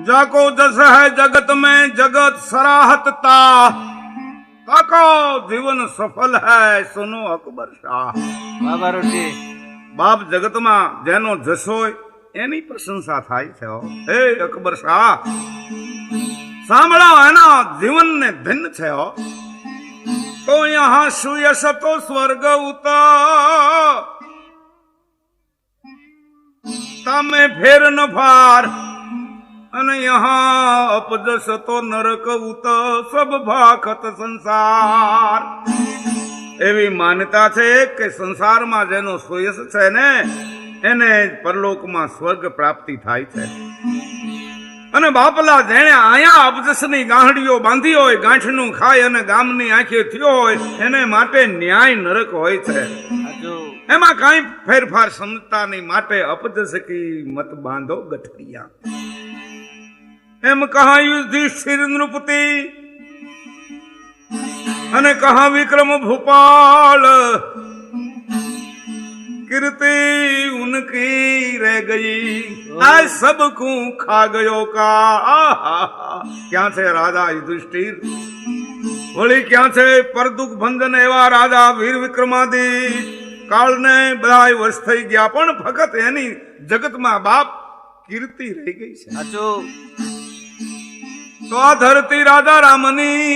जाको जस है जगत में जगत सराहतता काको जीवन सफल है सुनो अकबर शाह। બાબા રોટી બાપ જગતમાં જેનો જસ હોય એની પ્રશંસા થાય છે હે અકબર શાહ સાંભળો એના જીવનને ધન્ય છે તો યહાં સુયશ તો સ્વર્ગ ઉતાર તમે ફેર ન ફાર અને યહાં અપજસ તો નરક ઉત સબ ભાખત સંસાર। એવી માન્યતા છે કે સંસારમાં જેનો સુયશ છે ને એને પરલોકમાં સ્વર્ગ પ્રાપ્તિ થાય છે અને બાપલા જેણે આયા અપજસની ગાંઠડીઓ બાંધી હોય ગાંઠનું ખાય અને ગામની આંખે થયો હોય એને માટે ન્યાય નરક હોય છે। એમાં કાંઈ ફેરફાર સમજતા નહીં માટે અપજસ કી મત બાંધો ગઠડિયા। એમ કહા યુધિષ્ઠિર નૃપતિ અને કહા વિક્રમ ભૂપાલ कीर्ति उनकी रह गई आज सबको खा गयो का। क्या छे राजा युधिष्ठिर वળી क्या छे परदुख भंजन एवा राजा वीर विक्रमादित्य काल ने बधाई वर्ष થઈ ગયા પણ ફક્ત એની જગતમાં બાપ કીર્તિ રહી ગઈ છે। તો આ ધરતી રાજા રામની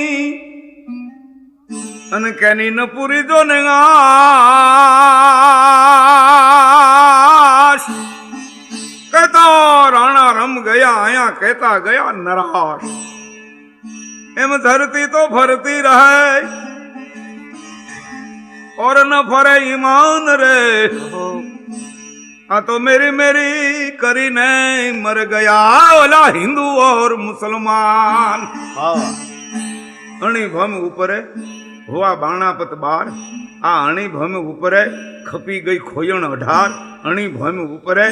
અને કેની ન પૂરી જો ને આશ કહેતા રાણા રમ ગયા આયા કહેતા ગયા નરાશ। એમ ધરતી તો ફરતી રહે और न फरे ईमान रे तो मेरी मेरी करी ने मर गया ओला हिंदू और मुसलमान। अणी भम ऊपरे हुआ बाणापत बार आ अणी भम ऊपरे खपी गई खोयण 18 अणी भम ऊपरे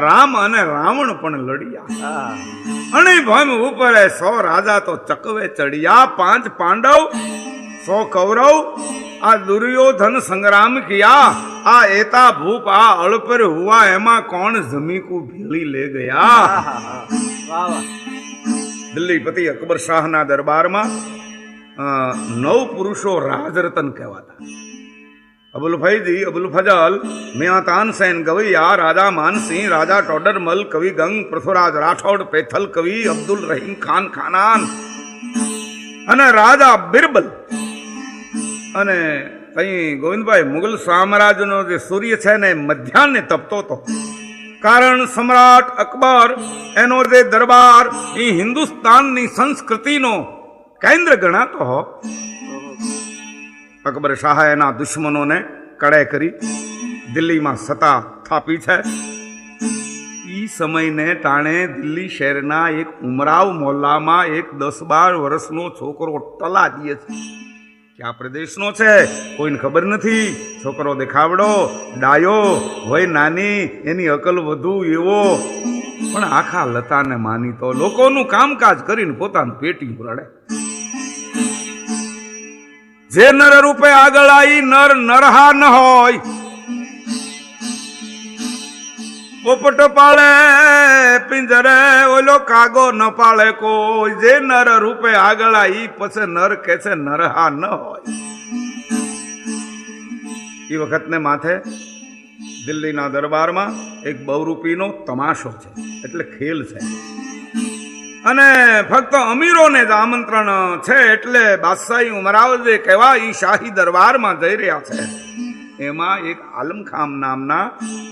राम अने रावण पण लड़िया। अणी भम ऊपरे 100 राजा तो चकवे चढ़िया 5 पांडव 100 कौरव आ दुर्योधन संग्राम किया आ एता भूप आ अड़पर हुआ एमा कौन जमी को भेली ले गया। दिल्ली पति अकबर शाह ना दरबार में 9 पुरुषों राजरतन कहवाता। अबुल फैजी अबुल फजल मियाँ तानसेन गवैया राजा मानसिंह राजा टोडरमल कवि गंग पृथ्वीराज राठौड़ पैथल कवि अब्दुल रहीम खान खानान अने राजा बिरबल અને અહીં ગોવિંદભાઈ મુગલ સામ્રાજ્યનો જે સૂર્ય છે ને મધ્યાહને તપતો હતો કારણ સમ્રાટ અકબર એનો જે દરબાર એ હિન્દુસ્તાનની સંસ્કૃતિનો કેન્દ્ર ગણાતો હો। અકબર શાહે એના દુશ્મનોને કડે કરી દિલ્હીમાં સત્તા સ્થાપી છે। એ સમયને ટાણે દિલ્હી શહેરના એક ઉમરાવ મોહલ્લામાં એક 10-12 વર્ષનો છોકરો ટલા દે છે। क्या प्रदेश नो छे कोई खबर नहीं। छोकरो देखावड़ो डायो होय नानी एनी अकल वधु एवो पण आखा लता ने मानी तो लोकोनु कामकाज करीने पोतानुं पेटी भराडे। जे नर रूपे आगळ आई नर नरहा न होय पोपट पाळे पिंजरे ओलो कागो न पाळे कोई। जे नर रूपे आगळ आई पछे नर के छे नरहा न होय। ई वखत ने माथे दिल्ली ना दरबार में एक बहुरूपीनो तमाशो छे एटले खेल छे अने फक्त अमीरो ने ज आमंत्रण छे एटले बादशाही उमराव जे कहेवा ई शाही दरबार में जई रह्या छे। एमा एक आलम खान नामना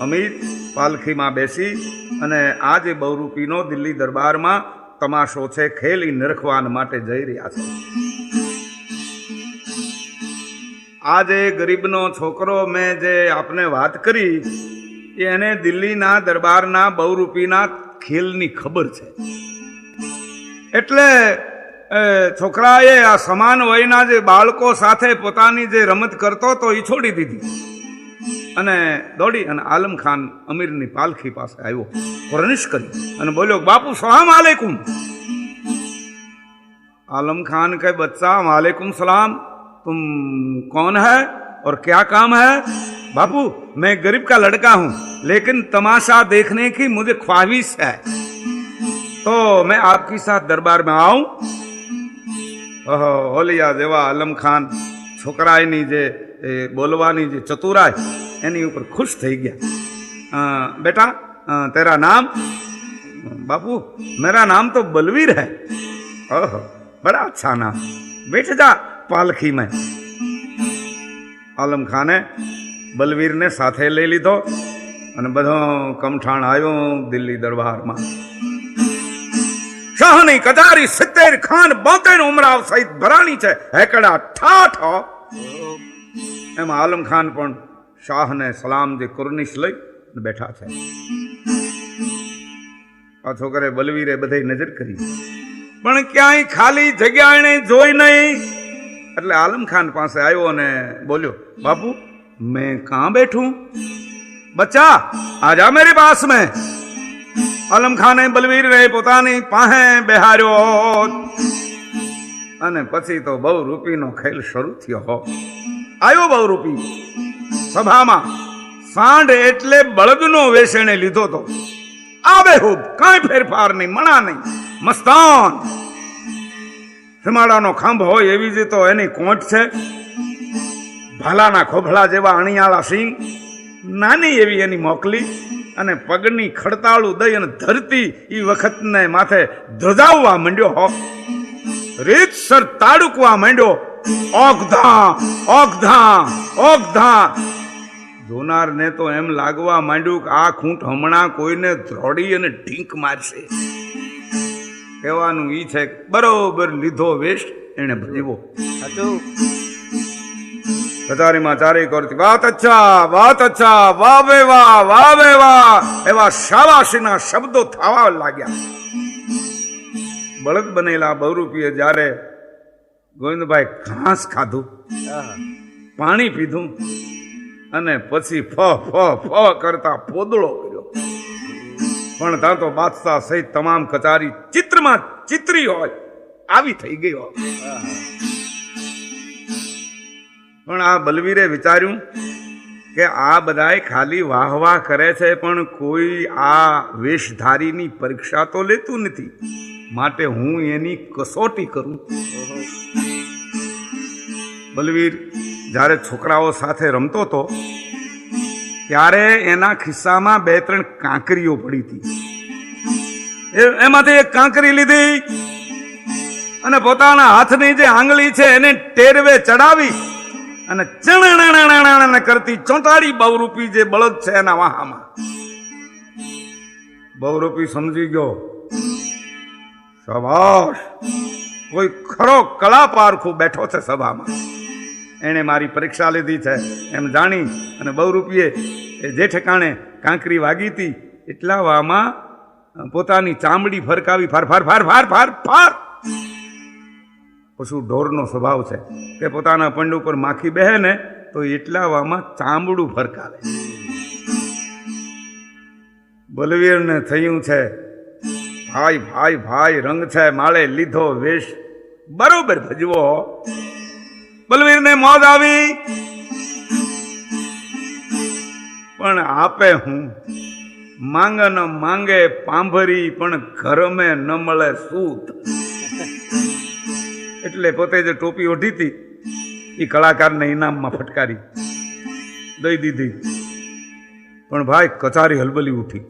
अमीर पालखी में बेसी अने आज बहुरूपीनो दिल्ली दरबार में तमाशो छे खेली निरखवान माटे जई रह्या छे। आज गरीबनो छोकरो में जे आपने बात करी एने दिल्ली ना दरबार ना बहुरूपीना खेलनी खबर छे एटले छोकराए आ समान वयना जे बाळको साथे पोतानी जे रमत करतो तो ई छोड़ी दीधी अने दौड़ी अने आलम खान अमीरनी पालखी पासे आव्यो वर्णिश करी अने बोल्यो बापू सलाम अलैकुम। आलम खान के बच्चा वालेकुम सलाम तुम कौन है और क्या काम है? बापू मैं गरीब का लड़का हूँ लेकिन तमाशा देखने की मुझे ख्वाहिश है, तो मैं आपके साथ दरबार में आऊं? ओहो, होलिया जेवा आलम खान छोकरानी जे बोलवानी जे चतुराई एनी ऊपर खुश થઈ ગયા। बेटा तेरा नाम? बापू मेरा नाम तो बलवीर है। ओहो, बड़ा अच्छा नाम, बैठ जा पालखी में। आलम खाने बलवीर ने साथे लई लीधो અને બધો કમઠાણ આવ્યો દિલ્હી દરબારમાં। શાહની કચારી 70 ખાન 72 ઉમરાવ સહિત ભરાણી છે, હેકડા ઠાઠ। એમાં આલમ ખાન પણ શાહને સલામ જે કુર્નિશ લઈ બેઠા છે। આ છોકરે બલવીરે બધી નજર કરી પણ ક્યાંય ખાલી જગ્યા એને જોઈ નહીં, એટલે આલમ ખાન પાસે આવ્યો અને બોલ્યો, બાપુ मैं कहां बैठूं? बच्चा आजा मेरे पास में। आलम खाने बलवीर रे પોતાની પાસે બેહાર્યો અને પછી તો બહુરૂપીનો ખેલ શરૂ થયો। આવ્યો બહુરૂપી સભામાં, સાંઢ એટલે બળદનો વેશ એને લીધો તો આબેહૂબ, કાંઈ ફેરફાર નહીં, મણા નહીં, મસ્તાન। હિમાળાનો ખાંભ હોય એવી જ તો એની કોંઠ છે, ભાલાના ખોભળા જેવા અણિયાળા સિંગ, નાની એવી એની મોકલી અને પગની ખડતાળું દઈ અને ધરતી એ વખતને માથે ધ્વજાવવા માંડ્યો હો, રીતસર તાડુકવા માંડ્યો, ઓગધા ઓગધા ઓગધા। જોનારને તો એમ લાગવા માંડ્યું કે આ ખૂંટ હમણાં કોઈને ધ્રોડી અને ઢીંક મારશે। કહેવાનું ઈ છે બરોબર લીધો વેશ એને ભજવો। કચારીમાં ચારે કરતી વાત અચ્છા, વાહ વે વાહ એવા શાબાશીના શબ્દો થવા લાગ્યા। બળદ બનેલા બહુરૂપીએ જ્યારે ગોવિંદભાઈ ઘાસ ખાધું, પાણી પીધું અને પછી ફ કરતા પોદળો કર્યો, પણ ત્યાં તો બાદશાહ સહિત તમામ કચારી ચિત્રમાં ચિત્રી હોય આવી થઈ ગઈ હોય। પણ આ બલવીરે વિચાર્યું કે આ બધાય ખાલી વાહ વાહ કરે છે, પણ કોઈ આ વેશધારીની પરીક્ષા તો લેતું નથી, માટે હું એની કસોટી કરું। બલવીર જ્યારે છોકરાઓ સાથે રમતો હતો ત્યારે એના ખિસ્સામાં 2-3 કાંકરીઓ પડી હતી, એમાંથી એક કાંકરી લીધી અને પોતાના હાથની જે આંગળી છે એને ટેરવે ચડાવી અને ચણ કરતી ચોંટાડી બહુરૂપી જે બળદ છે એના વાહામાં। બહુરૂપી સમજી ગયો, શાબાશ, કોઈ ખરો કળા પારખો બેઠો છે સભામાં, એને મારી પરીક્ષા લીધી છે એમ જાણી અને બહુરૂપીએ જે ઠેકાણે કાંકરી વાગી હતી એટલા વામાં પોતાની ચામડી ફરકાવી, ફાર ફાર ફાર ફાર ફાર ફાર। પશુ ઢોરનો સ્વભાવ છે કે પોતાના પંડ ઉપર માખી બેહે ને તો એટલા વામાં ચામડું ફરકાવે। બલવીરને થયું છે ભાઈ ભાઈ ભાઈ રંગ છે માળે લીધો વેશ બરોબર ભજવો। બલવીરને મોજ આવી, પણ આપે હું માંગ ન માંગે પાંભરી, પણ ઘર મેં ન મળે સૂત। એટલે પોતે જે ટોપી ઓઢી હતી એ કલાકારને ઇનામમાં ફટકારી દઈ દીધી, પણ ભાઈ કચારી હલબલી ઉઠી।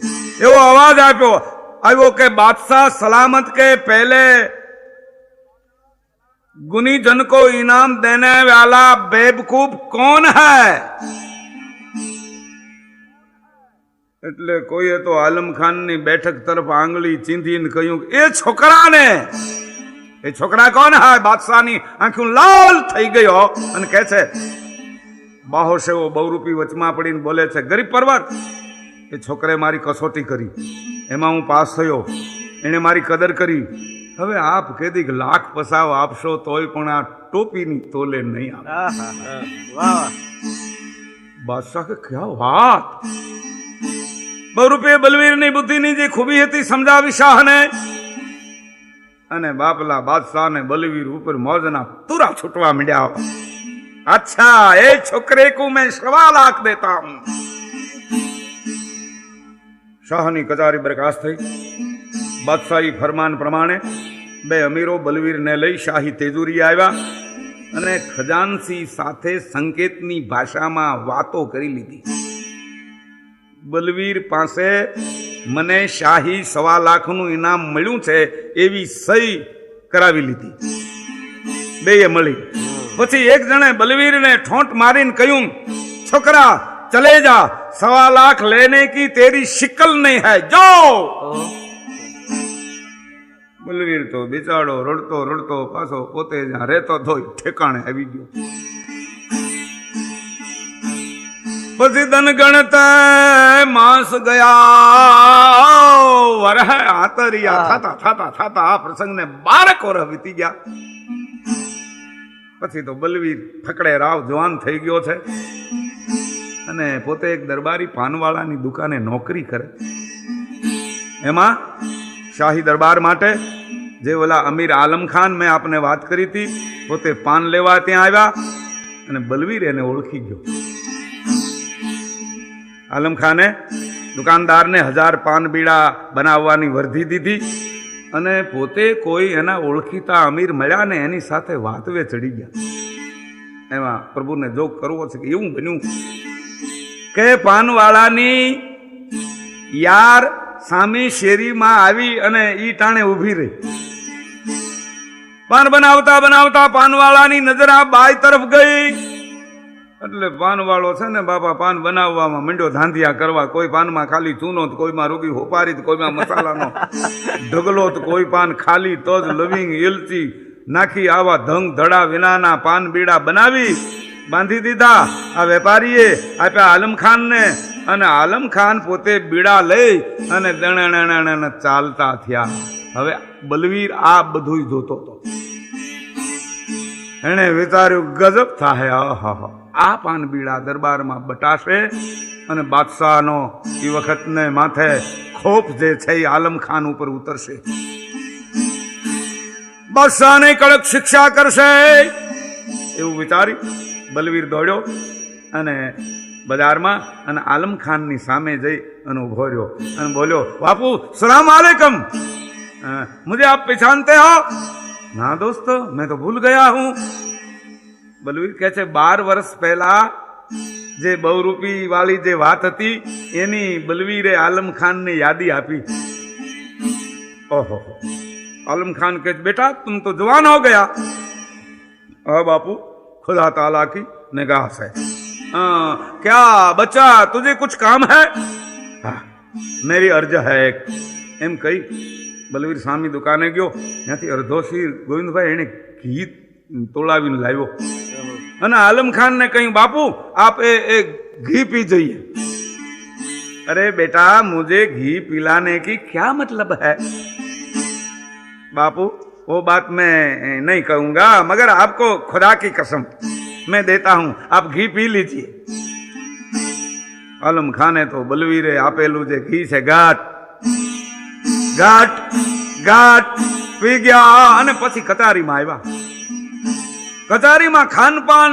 એવો અવાજ આવ્યો કે बादशाह सलामत के पहले गुनीजन को इनाम देने वाला बेवकूफ कौन है? એટલે કોઈએ તો આલમ ખાનની બેઠક તરફ આંગળી ચીંધીને કહ્યું એ છોકરાને, એ છોકરા કોણ હે? બાદશાહની આંખો લાલ થઈ ગયો અને કહે છે, બાહો સેવો બહુરૂપી વચમાં પડીને બોલે છે, ગરીબ પરવર, એ છોકરે મારી કસોટી કરી, એમાં હું પાસ થયો, એને મારી કદર કરી, હવે આપ કેદીક લાખ પસાવ આપશો તોય પણ આ ટોપીની તોલે નહીં આવે। બાદશાહ કે ક્યા વાત! બહુરૂપીએ બલવીરની બુદ્ધિની જે ખૂબી હતી સમજાવી શાહને, અને બાપલા બાદશાહને બલવીર ઉપર મોજના તુરા છૂટવા માંડ્યા। અચ્છા, એ છોકરે કો મેં 1.25 લાખ દેતા હું, શાહની કચારી બરખાસ્ત થઈ. બાદશાહી ફરમાન પ્રમાણે બે અમીરો બલવીરને લઈ શાહી તેજુરી આવ્યા અને ખજાનસી સાથે સંકેતની ભાષામાં વાતો કરી લીધી. બલવીર પાસે મને શાહી 1.25 લાખનું ઇનામ મળ્યું છે એવી સહી કરાવી લીધી. બેય મળી. પછી એક જણે બલવીરને ઠોંટ મારીને કહ્યું, છોકરા ચલે જા, 1.25 લાખ લેને કી તેરી શિકલ નહીં હૈ, જાઓ. બલવીર તો બિચારો રડતો રડતો પાછો પોતે જ્યાં રહેતો ધોઈ ઠેકાણે આવી ગયો. પછી ધન ગણતે માસ ગયા, વરહ આતરિયા થાતા થાતા થાતા આ પ્રસંગને 12 વર્ષ વીતી ગયા. પછી તો બલવીર ફકડે રાવ જવાન થઈ ગયો છે અને પોતે એક દરબારી પાનવાળાની દુકાને નોકરી કરે. એમાં શાહી દરબાર માટે જે ઓલા અમીર આલમ ખાન મેં આપને વાત કરી હતી, પોતે પાન લેવા ત્યાં આવ્યા અને બલવીર એને ઓળખી ગયો. આલમ ખાને દુકાનદારને 1000 પાન બીડા બનાવવાની વર્ધી દીધી અને પોતે કોઈ એના ઓળખીતા અમીર મળ્યા ને એની સાથે વાતવે ચડી ગયા. એમાં પ્રભુને જોગ કરવો છે કે એવું બન્યું કે પાનવાળાની યાર સામી શેરીમાં આવી અને ઈ ટાણે ઊભી રહી. પાન બનાવતા બનાવતા પાનવાળાની નજર આ બાઈ તરફ ગઈ એટલે પાનવાળો છે ને બાપા પાન બનાવવામાં મંડ્યો ધાંધિયા કરવા. કોઈ પાનમાં ખાલી ચૂનો, કોઈમાં રૂગી હોપારી, કોઈમાં મસાલાનો ઢગલો, કોઈ પાન ખાલી તજ, લવિંગ, એલચી નાખી આવા ધંગ ધડા વિનાના પાન બીડા બનાવી બાંધી દીધા. આ વેપારીએ આપ્યા આલમ ખાનને અને આલમ ખાન પોતે બીડા લઈ અને દણ ચાલતા થયા. હવે બલવીર આ બધું જોતો હતો. એને વિચાર્યું ગજબ થાય, આ પાન બીડા દરબારમાં બટાશે અને બાદશાહનો એ વખતને માથે ખોફ જે છે એ આલમ ખાન ઉપર ઉતરશે, બાદશાહને કડક શિક્ષા કરશે. એવું વિચારી બલવીર દોડ્યો અને બજારમાં અને આલમ ખાનની સામે જઈ અને ઉભો રહ્યો અને બોલ્યો, બાપુ સલામ આલેકમ, મુझे आप पहचानते हो? ના દોસ્ત, मैं तो भूल गया हूं. બલવીર કહે છે 12 વર્ષ પહેલા જે બહુરૂપી વાળી જે વાત હતી એની બલવીરે આલમ ખાનને યાદી આપી. ઓહો. आलम खान के बेटा तुम तो जवान हो गया. हाँ बापू, खुदा ताला की निगाह से. क्या बच्चा तुझे कुछ काम है? हाँ, मेरी अर्ज है एक. એમ કહી બલવીર સામી દુકાને ગયો. ત્યાંથી અર્ધોશી ગોવિંદભાઈ એને ઘી તોડાવીને લાવ્યો અને આલમ ખાન ને કહ્યું, બાપુ આપ એ ઘી પી જઈએ. अरे बेटा मुझे घी पिलाने की क्या मतलब है? बापू वो बात मैं नहीं कहूंगा, मगर आपको खुदा की कसम मैं देता हूं, आप घी पी लीजिए. आलम खाने तो बलवीरे आपेलू जे घी से घाट घाट घाट पी गया અને પછી કચારીમાં આવ્યા. કચારીમાં ખાનપાન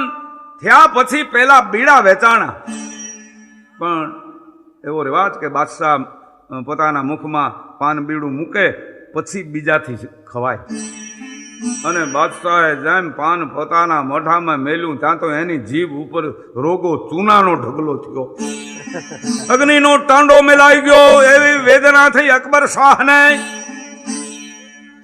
થયા પછી પેલા બીડા વેચાણા. પણ એવો રિવાજ કે બાદશાહ પોતાના મુખમાં પાન બીડું મૂકે પછી બીજાથી ખવાય. અને બાદશાહે જેમ પાન પોતાના મોઢામાં મેલ્યું ત્યાં તો એની જીભ ઉપર રોગો ચૂનાનો ઢગલો થયો, અગ્નિનો ટાંડો મેલાઈ ગયો. એવી વેદના થઈ અકબર શાહને.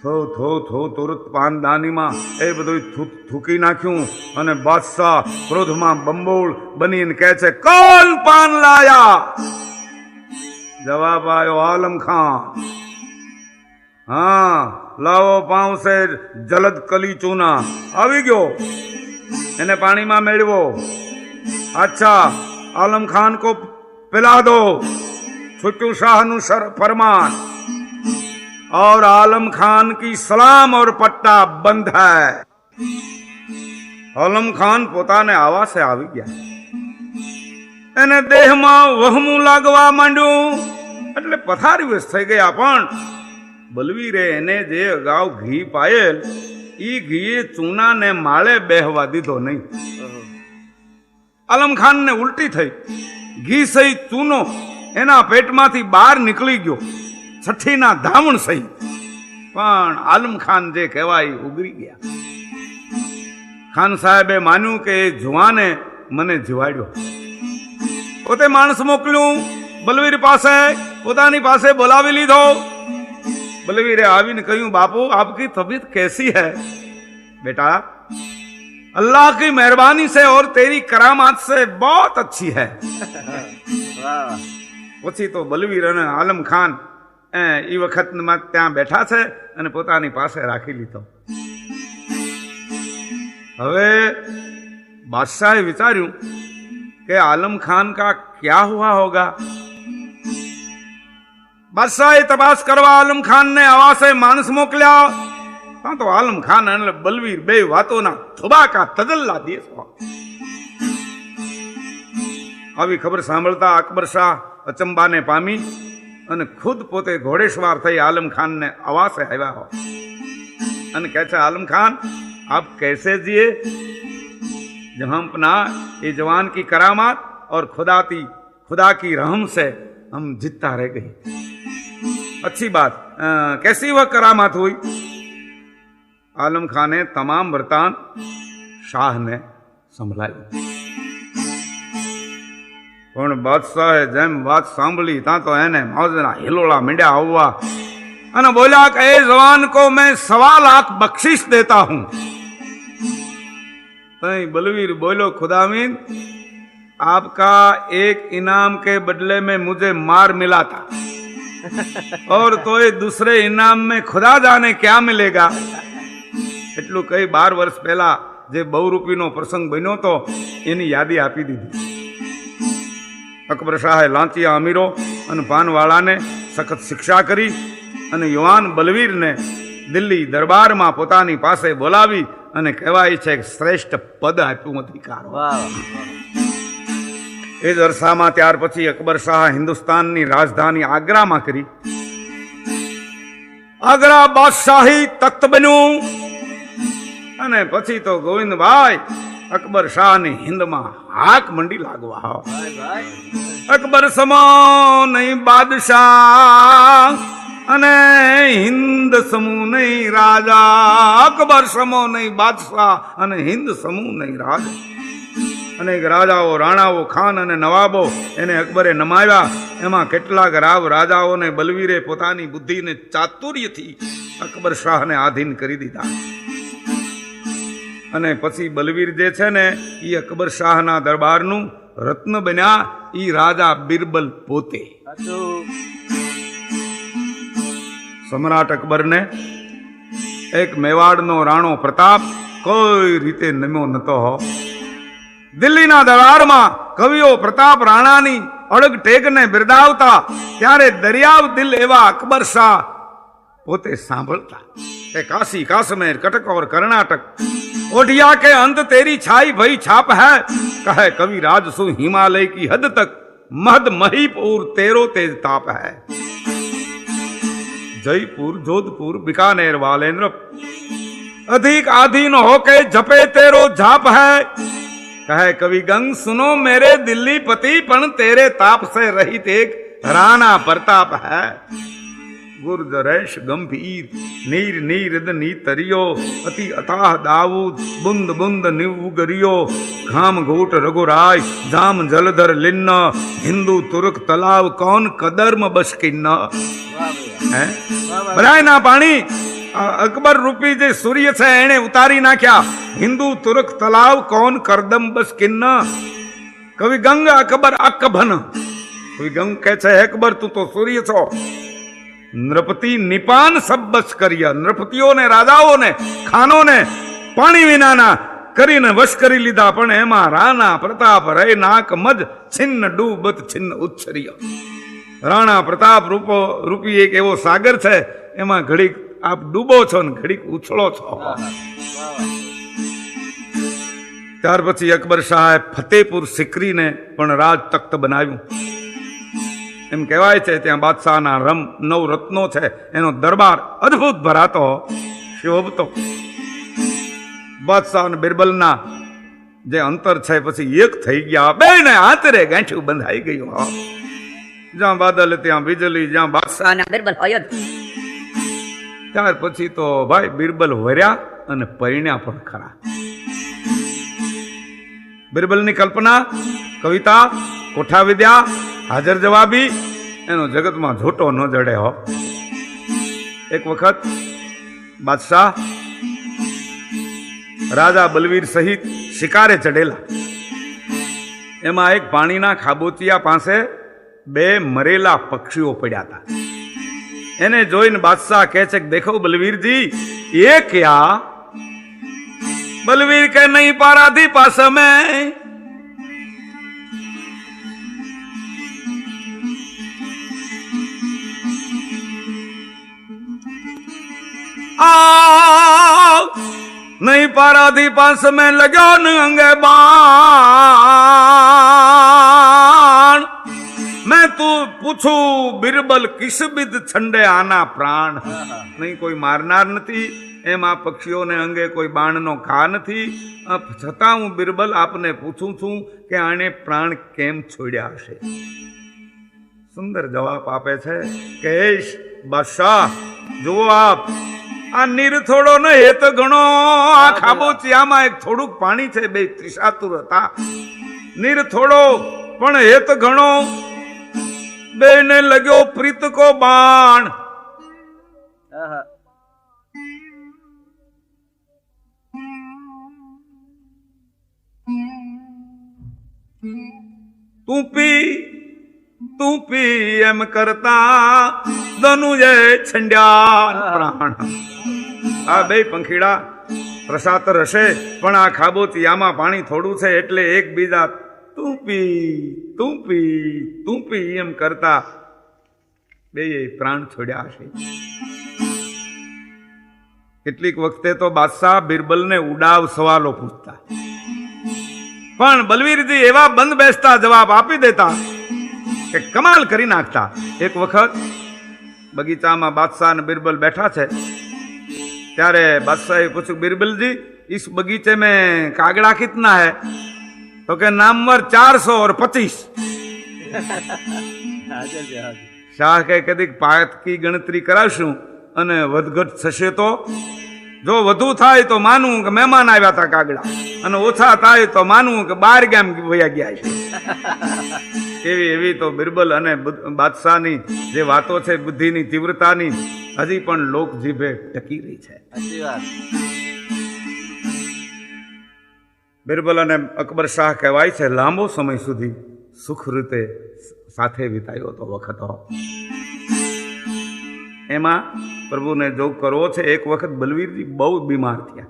થો તુરત પાનદાનીમાં એ બધું થૂકી નાખ્યું અને બાદશાહ ક્રોધમાં બંબોળ બનીને કહે છે, કોણ પાન લાયા? જવાબ આવ્યો, આલમ ખાન. हाँ लाओ पांव से जलद कली चूना. આવી ગયો, એને પાણીમાં મેળવો. अच्छा आलम खान को पिला दो. छुट्टू शाहનું फरमान और आलम खान की सलाम और पट्टा बंद है. आलम खान પોતાને આવાસે આવી ગયા. એને દેહમાં વહમું લાગવા માંડ્યું એટલે પથારી વસ થઈ ગયા. પણ બલવીરે એને જે અગાઉ ઘી પાયેલ ઈ ઘીએ ચૂનાને માળે બેહવા દીધો નહીં. આલમ ખાનને ઉલટી થઈ. ઘી સહિત ચૂનો એના પેટમાંથી બહાર નીકળી ગયો, છઠ્ઠીના ધામણ સહિત. પણ આલમ ખાન જે કહેવાય ઉગરી ગયા. ખાન સાહેબે માન્યું કે એ જુવાને મને જીવાડ્યો. પોતે માણસ મોકલ્યું બલવીર પાસે, પોતાની પાસે બોલાવી લીધો. बलवीरे आवीने कहूं, बापू आपकी तबीयत कैसी है? बेटा अल्लाह की मेहरबानी से और तेरी करामात से बहुत अच्छी है. પછી તો બલવીર અને આલમ ખાન એ વખતમાં ત્યાં બેઠા છે અને પોતાની પાસે રાખી લીધો. હવે બાદશાહે વિચાર્યું કે આલમ ખાન કા ક્યા હુઆ હોગા. બાદશાહે તપાસ કરવા આલમ ખાન ને આવાસે માણસ મોકલ્યા. હા તો આલમ ખાન અને બલવીર બે વાતોના ધબાકા તદલ્લા દે. આવી ખબર સાંભળતા અકબર શાહ અચંબાને પામી અને ખુદ પોતે ઘોડેસવાર થઈ આલમ ખાન ને આવાસે આવ્યા અને કહે છે, आलम खान आप कैसे जिए? जहां पना ये जवान की करामात और खुदा की रहम से हम जितना रह गए. अच्छी बात. कैसी वह करामात हुई? आलम खान ने तमाम वृतांत शाह ने संभળાયું. પણ બાદશાહે જેમ વાત સાંભળી ત્યાં તો એને મોજના હિલોળા મીંડ્યા આવવા અને બોલ્યા કે એ જવાન को मैं 1.25 लाख बख्शिश देता हूं. बलवीर बोलो, खुदामीन आपका एक इनाम के बदले में मुझे मार मिला था और तो ये दूसरे इनाम में खुदा जाने क्या मिलेगा. એટલું કઈ 12 વર્ષ પહેલા જે બહુરૂપીનો પ્રસંગ બન્યો તો એની યાદી આપી દીધી. અકબર શાહે લાંચિયા અમીરો અને પાનવાળાને સખત શિક્ષા કરી અને યુવાન બલવીરને દિલ્હી દરબારમાં પોતાની પાસે બોલાવી અને કહેવાય છે શ્રેષ્ઠ પદ આપ્યું, અધિકાર. એ જ અરસામાં ત્યાર પછી અકબર શાહ હિન્દુસ્તાનની રાજધાની આગ્રામાં કરી. આગ્રા બાદશાહી તખ્ત બન્યું અને પછી તો ગોવિંદભાઈ અકબર શાહની હિન્દમાં હાક મંડી લાગવા. અકબર સમો નહીં બાદશાહ અને હિન્દ સમૂહ નહીં રાજા. અકબર સમો નહીં બાદશાહ અને હિન્દ સમૂહ નહીં રાજા. અનેક રાજાઓ, રાણાઓ, ખાન અને નવાબો એને અકબરે નમાવ્યા. એમાં કેટલાક રાવ રાજાઓને બલવીરે પોતાની બુદ્ધિને ચાતુર્યથી અકબર શાહને આધીન કરી દીધા. અને પછી બલવીર જે છે ને એ અકબર શાહના દરબારનું રત્ન બન્યા. ઈ રાજા બિરબલ પોતે. સમ્રાટ અકબરને એક મેવાડનો રાણો પ્રતાપ કોઈ રીતે નમ્યો નતો. દિલ્હીના દરબારમાં કવિઓ પ્રતાપ રાણાની અડગ ટેકને બિરદાવતા ત્યારે દરિયાવ દિલ એવા અકબર શાહ પોતે સાંભળતા કે काशी काश्मीर कटक और कर्नाटक ओढ़िया के अंत तेरी छाई भई छाप है. कहे कवि राज सु हिमालय की हद तक महद महीपुर तेरो तेज ताप है. जयपुर जोधपुर बीकानेर वालेंद्र अधिक आधीन होके जपे तेरो झाप है. कहे कवि गंग सुनो मेरे दिल्ली पति पण तेरे ताप से रहित एक राणा प्रताप है. गुर्जरेश गंभीर नीर नीरद नीतरियो अति अताह दाऊद बुंद बुंद निवगरियो घाम घूट रघुराय जाम जलधर लिन्न हिंदू तुर्क तलाव कौन कदर्म बशकिन्न. બધાયના પાણી અકબર રૂપી જે સૂર્ય છે એને ઉતારી નાખ્યા. હિન્દુ તુર્ક તલાવ કોન કરદમ બસ કિન્ન. કવિ ગંગ અકબર અકભન. કવિ ગંગ કહે છે અકબર તું તો સૂર્ય છો. નૃપતિ નિપાન સબ બસ કર્યા. નૃપતિઓને, રાજાઓને, ખાનોને પાણી વિનાના કરીને વશ કરી લીધા. પણ એમાં રાણા પ્રતાપ રે નાક મજ છિન્ન ડૂબત છિન્ન ઉચ્છર્ય. રાણા પ્રતાપ રૂપી એક એવો સાગર છે, એમાં ઘડીક આપ ડૂબો છો ને ઘડીક ઉછળો છો. ત્યાર પછી અકબર શાહે ફતેપુર સિકરીને પણ રાજ તખ્ત બનાવ્યું. એમ કહેવાય છે ત્યાં બાદશાહના 9 રત્નો છે એનો દરબાર અદભુત ભરાતો, શોભતો. બાદશાહ અને બિરબલના જે અંતર છે પછી એક થઈ ગયા. બેને આંતરે ગાંઠું બંધાઈ ગયું. જ્યાં બાદલ ત્યાં વીજળી, જ્યાં બાદશાહ અને બિરબલ હોય જ. ત્યાર પછી તો ભાઈ બિરબલ વર્યા અને પરિણ્યા પણ ખરા. બિરબલની કલ્પના, કવિતા, કોઠા વિદ્યા, હાજર જવાબી એનો જગતમાં જોટો ન જડે હો. એક વખત બાદશાહ રાજા બલવીર સહિત શિકારે ચડેલા. એમાં એક પાણીના ખાબોચિયા પાસે બે મરેલા પક્ષીઓ પડ્યા હતા. એને જોઈને બાદશાહ કહે છે કે દેખો બલવીરજી, ये क्या? बलवीर के नहीं पाराधी पास में नहीं पाराधी पास में लगो न अंगे बाण मैं तू पूछू बिरबल किस बिद छंडे आना प्राण. नहीं कोई मारनार नहीं, एम आ पक्षीओ ने अंगे कोई बाण नो घा नहीं, छतां हूँ बिरबल आपने पूछूं छू के आने प्राण केम छोड्या हशे. सुंदर जवाब आपे छे केश बादशाह जुओ आप आ नीर थोड़ो न हेत घणो आ खाबोचियामां एक थोड़ुंक पाणी छे बे त्रिशातुर हता. नीर थोड़ो पण हेत घणो बेने लग्यो प्रीत को बाण. तू पी एम करता धनुजे छंड्या प्राण. आ बे पंखीड़ा प्रसातर हशे पण आ खाबोचियामां पाणी थोड़ું છે એટલે એકબીજા તું પી એમ કરતા બે પ્રાણ છોડ્યા હશે. કેટલીક વખતે તો બાદશાહ બિરબલને ઉડાવ સવાલો પૂછતા, પણ બલવીરજી એવા બંધ બેસતા જવાબ આપી દેતા કે કમાલ કરી નાખતા. એક વખત બગીચામાં બાદશાહ અને બિરબલ બેઠા છે ત્યારે बादशाह पूछू बिरबल जी इस बगीचे में कागड़ा कितना है? तो के नामवर 425. शाह के कदी पायत की गणतरी कराशू अने वधघट थशे तो जो वधु थाय तो मानू के मेहमान आव्या था कागड़ा अने ओछा थाय तो मानू के 12 गाम वया गया छे. एवी तो बिरबल अने बादशाहनी जे वातो छे बुद्धिनी तीव्रतानी हजी पण लोक जीभे टकी रही छे. बिरबल अने अकबर शाह कहेवाय छे लांबो समय सुधी सुख रीते साथे वितायो तो वखत हो. एमां प्रभुने जो करवो छे. एक वखत बलवीरजी बहु बीमार थया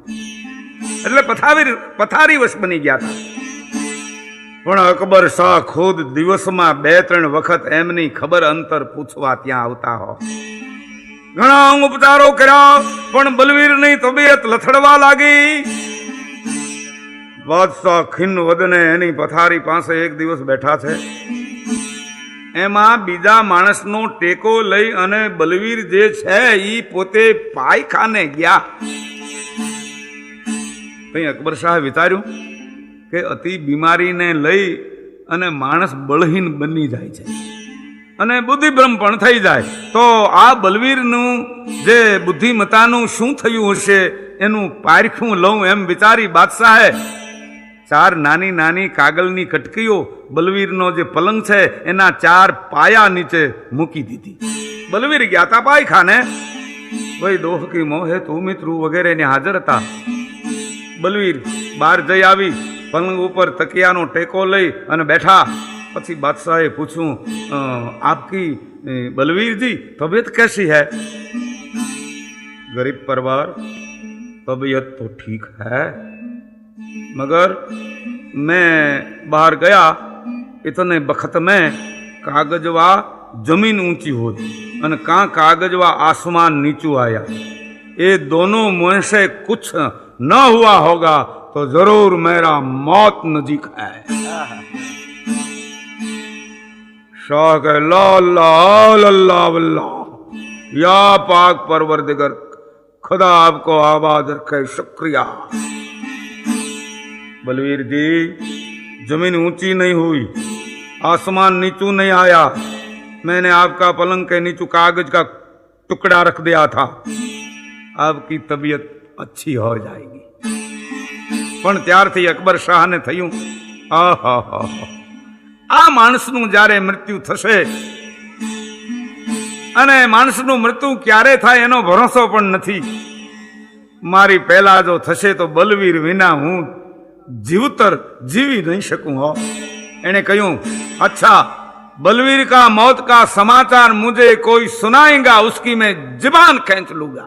એટલે પથારી વશ બની ગયા હતા. પણ અકબર શાહ ખુદ દિવસમાં 2-3 વખત એમની ખબર અંતર પૂછવા ત્યાં આવતા હો. ઘણા ઉપચારો કર્યા પણ બલવીરની તબિયત લથડવા લાગી. બાદશાહ ખિન્ન વદને એની પથારી પાસે એક દિવસ બેઠા છે. એમાં બીજા માણસનો ટેકો લઈ અને બલવીર જે છે ઈ પોતે પાયખાને ગયા. તઈ અકબર શાહ વિચાર્યું કે અતિ બીમારીને લઈ અને માણસ બળહીન બની જાય છે અને બુદ્ધિભ્રમ પણ થઈ જાય તો આ બલવીરનું જે બુદ્ધિમતાનું શું થયું હશે એનું પારખું લઉં એમ વિચારી બાદશાહે 4 નાની નાની કાગળની કટકીઓ બલવીરનો જે પલંગ છે એના 4 પાયા નીચે મૂકી દીધી. બલવીર ગયા હતા પાયખાને. ભાઈ દોહકી મોહે તું મિત્રુ વગેરે ને હાજર હતા. બલવીર બહાર જઈ આવી પલંગ ઉપર તકિયાનો ટેકો લઈ અને બેઠા. પછી बादशाह पूछूं आपकी बलवीर जी तबीयत कैसी है? गरीब परिवार तबीयत तो ठीक है मगर मैं बाहर गया इतने बखत में कागजवा जमीन ऊंची हो और का कागजवा आसमान नीचू आया. ये दोनों मुंह से कुछ न हुआ होगा तो जरूर मेरा मौत नजीक है. शाह के ला या पाक परवरदिगर खुदा आपको आबाद रखे. शुक्रिया. बलवीर जी जमीन ऊंची नहीं हुई, आसमान नीचू नहीं आया, मैंने आपका पलंग के नीचे कागज का टुकड़ा रख दिया था, आपकी तबीयत अच्छी हो जाएगी. પણ ત્યારથી અકબર શાહને થયું, આ માણસનું જ્યારે મૃત્યુ થશે અને માણસનું મૃત્યુ ક્યારે થાય એનો ભરોસો પણ નથી. મારી પહેલા જો થશે તો બલવીર વિના હું જીવતર જીવી નહીં શકું. હો એને કહ્યું, अच्छा बलवीर का मौत का समाचार मुझे कोई सुनाएगा, उसकी मैं जुबान खींच लूंगा.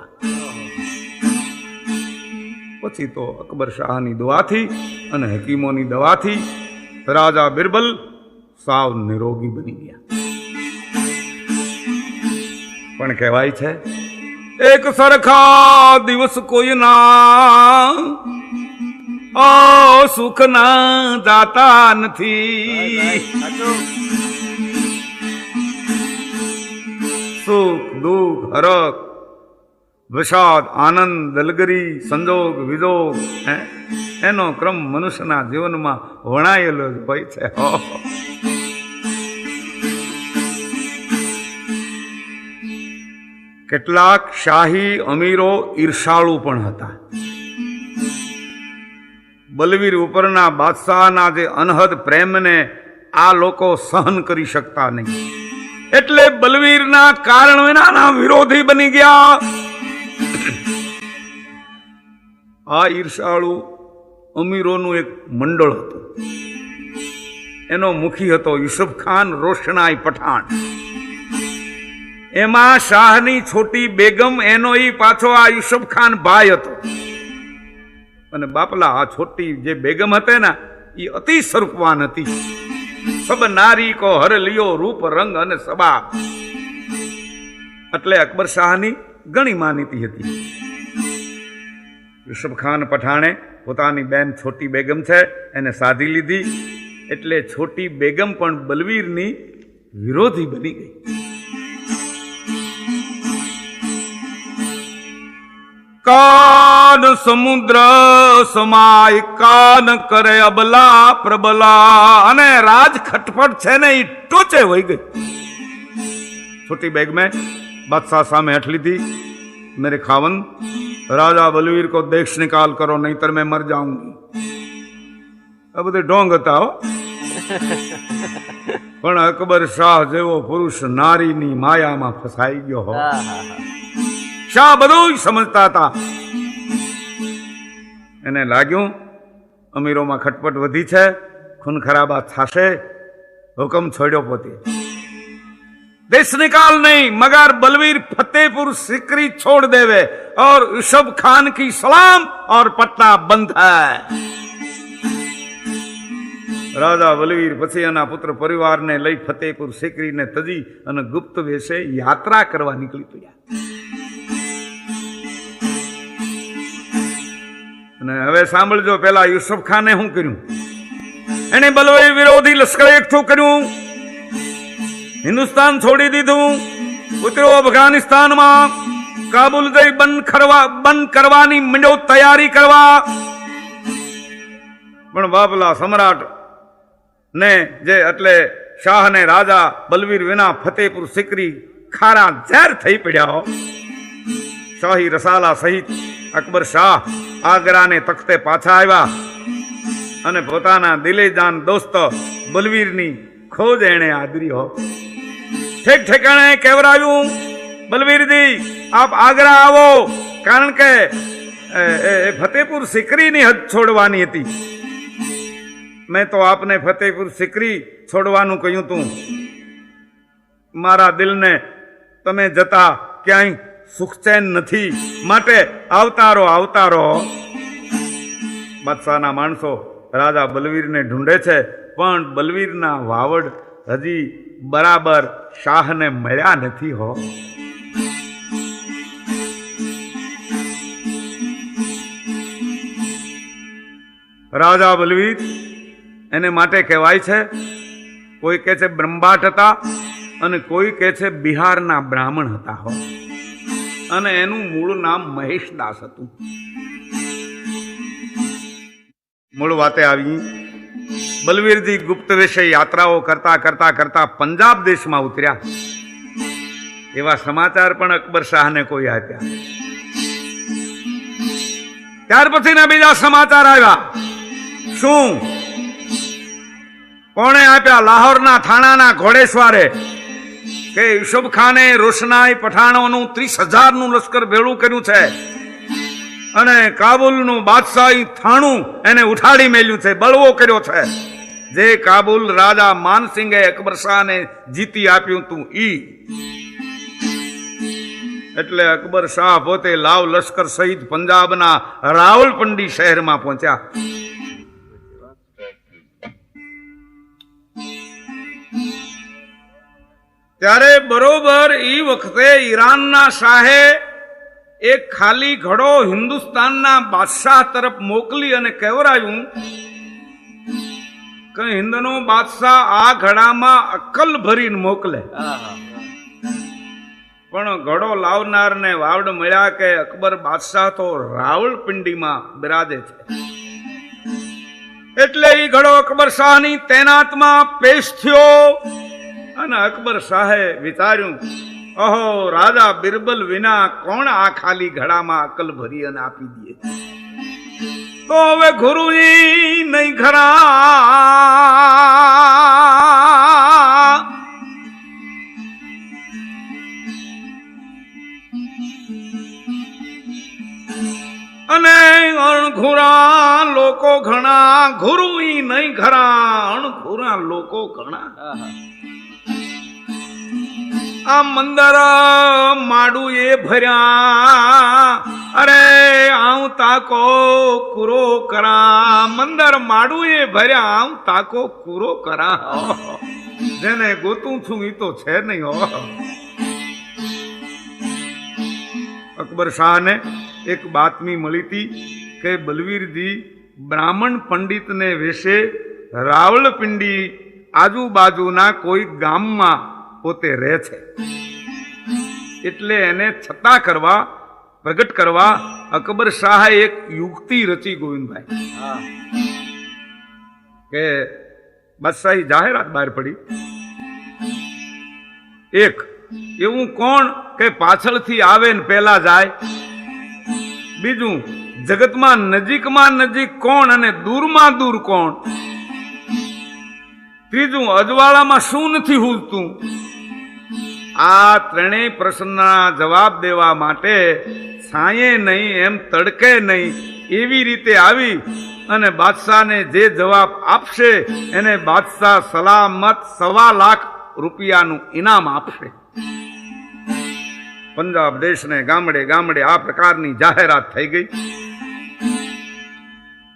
પછી તો અકબર શાહની દુઆથી અને હકીમોની દવાથી રાજા બિરબલ સાવ નિરોગી બની ગયા. પણ કહેવાય છે, એક સરખા દિવસ કોઈ ના સુખ ના જાતા નથી. સુખ દુઃખ હરક વિષાદ આનંદ દલગરી સંજોગ વિજોગ એનો ક્રમ મનુષ્યના જીવનમાં વણાયેલો જ હોય છે. કેટલાક શાહી અમીરો ઈર્ષાળુ પણ હતા. બલવીર ઉપરના બાદશાહના જે અનહદ પ્રેમને આ લોકો સહન કરી શકતા નહીં, એટલે બલવીરના કારણ વિનાના વિરોધી બની ગયા. આ ઈર્ષાળુ અમીરોનું એક મંડળ હતું. એનો મુખી હતો યુસુફ ખાન રોશનાઈ પઠાણ. એમાં શાહની છોટી બેગમ, એનો ઈ પાછો આ યુસુફ ખાન ભાઈ હતો. અને બાપલા આ છોટી જે બેગમ હતી ને એ અતિ સ્વરૂપવાન હતી. સબ નારી કો હર લિયો રૂપ રંગ અને સબા, એટલે અકબર શાહની ઘણી માનીતી હતી. યુસુફ ખાન પઠાણે પોતાની બેન છોટી બેગમ છે એને સાધી લીધી, એટલે છોટી બેગમ પણ બલવીરની વિરોધી બની ગઈ. કાન સમુદ્ર સમાય કાન કરે અબલા પ્રબલા, અને રાજ ખટપટ છે ને એ ટોચે વહી ગઈ. छोटी बैग में बादशाह सामने हट ली थी, मेरे खावन राजा बलवीर को देश निकाल करो नहीं तो मैं मर जाऊंगी. अब तो ढोंग था हो. पण अकबर शाह जेवो पुरुष नारी नी माया में फसाई गयो हो. शाह બધું સમજતા હતા. એને લાગ્યું અમીરોમાં ખટપટ વધી છે, ખૂન ખરાબા થશે. હુકમ છોડ્યો પોતે, देश निकाल नहीं मगर बलवीर फतेहपुर सिकरी छोड़ देवे और यूसुफ खान की सलाम और पट्टा बंद है. राजा बलवीर पछी एना पुत्र परिवार ने लई फतेहपुर सिकरी ने तजी अने गुप्त वेशे यात्रा करवा निकली पड्या. अने हवे सांभळजो, पेला यूसुफ खाने शुं कर्युं? एने बलवीर विरोधी लश्कर एकठुं कर्युं, हिंदुस्तान छोड़ी दीधु, उतरो अफगानिस्तान में, काबुल जई बंद करवानी मंडो तैयारी करवा. पण बापला सम्राट ने जे એટલે શાહ ને રાજા બલવીર વિના ફતેહપુર સિકરી ખારા ઝેર થઈ પડ્યા. શાહી રસાલા સહિત અકબર શાહ આગ્રાને તખતે પાછા આવ્યા અને પોતાના દિલેજાન દોસ્ત બલવીરની ખોજ એણે આદરી હો. ठेक ठेकाणे केवराव्यू, बलवीर जी आप आगरा आवो, कारण के फतेहपुर सिकरी नी हद छोड़वानी थी. मैं तो आपने फतेहपुर सिकरी छोड़वानु कह्युं तू. मारा दिल ने तमे जता क्यांय सुखचैन नथी, माटे आवतारो आवतारो. बादशाहना माणसो राजा बलवीर ने ढूंढे छे, पण बलवीरना वावड हजी बराबर शाह ने મળ્યા નથી हो. राजा बलवीर એને માટે કહેવાય છે, કોઈ કહે છે બ્રહ્મભાટ હતા અને કોઈ કહે છે બિહારના બ્રાહ્મણ હતા હો. અને એનું મૂળ નામ મહેશદાસ હતું. મૂળ વાતે આવી બલવીરજી ગુપ્ત વેશે યાત્રાઓ કરતા કરતા કરતા પંજાબ દેશમાં ઉતર્યા. એવા સમાચાર પણ અકબર શાહને કોઈ આપ્યા. ત્યાર પછીના બીજા સમાચાર આવ્યા. શું? કોણે આપ્યા? લાહોરના થાણાના ઘોડેશ્વરે કે યુસુફ ખાને રોશનાઈ પઠાણોનું 30,000નું લશ્કર ભેળું કર્યું છે અને કાબુલનું બાદશાહી થાણું એને ઉઠાડી મેલ્યું છે, બળવો કર્યો છે. જે કાબુલ રાજા માનસિંગે અકબર શાહને જીતી આપ્યું તું ઈ. એટલે અકબર શાહ પોતે લાવ લશ્કર સહિત પંજાબના રાવલપિંડી શહેરમાં પહોંચ્યા. ત્યારે બરોબર ઈ વખતે ઈરાનના શાહે એક ખાલી ઘડો હિન્દુસ્તાનના બાદશાહ તરફ મોકલી અને કહેવરાયું કે હિન્દનો બાદશાહ આ ઘડામાં અક્કલ ભરીને મોકલે. પણ ઘડો લાવનારને વાવડ મળ્યા કે અકબર બાદશાહ તો રાવલપિંડીમાં બિરાજે છે. એટલે ઈ ઘડો અકબર શાહની તૈનાતમાં પેશ થયો અને અકબર શાહે વિચાર્યું, ઓહો, રાજા બિરબલ વિના કોણ આ ખાલી ઘડામાં અકલ ભરી અને આપી દે? તો હવે ગુરુજી નહીં ખરા. અને અણઘુરા લોકો ઘણા, ગુરુ નહીં ખરા, અણઘુરા લોકો ઘણા. આ મંદર માડું એ ભર્યા, અરે આવું તાકો કુરો કરા. મંદર માડું એ ભર્યા, આવું તાકો કુરો કરા. જેને ગોતું છું ઈ તો છે નહીં હો. અકબર શાહને એક બાતમી મળી હતી કે બલવીરજી બ્રાહ્મણ પંડિતને વેશે રાવલપિંડી આજુબાજુના કોઈ ગામમાં પોતે રહે છે. એટલે એને છતાં કરવા, પ્રગટ કરવા અકબર શાહે એક યુક્તિ રચી. ગોવિંદભાઈ કે બાદશાહી જાહેરાત બહાર પડી. એક એવું કોણ કે પાછળથી આવે ને પેલા જાય? બીજું, જગતમાં નજીકમાં નજીક કોણ અને દૂરમાં દૂર કોણ? ત્રીજું, અજવાળામાં શું નથી હુલતું? આ ત્રણેય પ્રશ્નના જવાબ દેવા માટે છાંયે નહીં એમ તડકે નહીં એવી રીતે આવી અને બાદશાહને જે જવાબ આપશે એને બાદશાહ સલામત 1.25 લાખ રૂપિયાનું ઇનામ આપશે. પંજાબ દેશને ગામડે ગામડે આ પ્રકારની જાહેરાત થઈ ગઈ.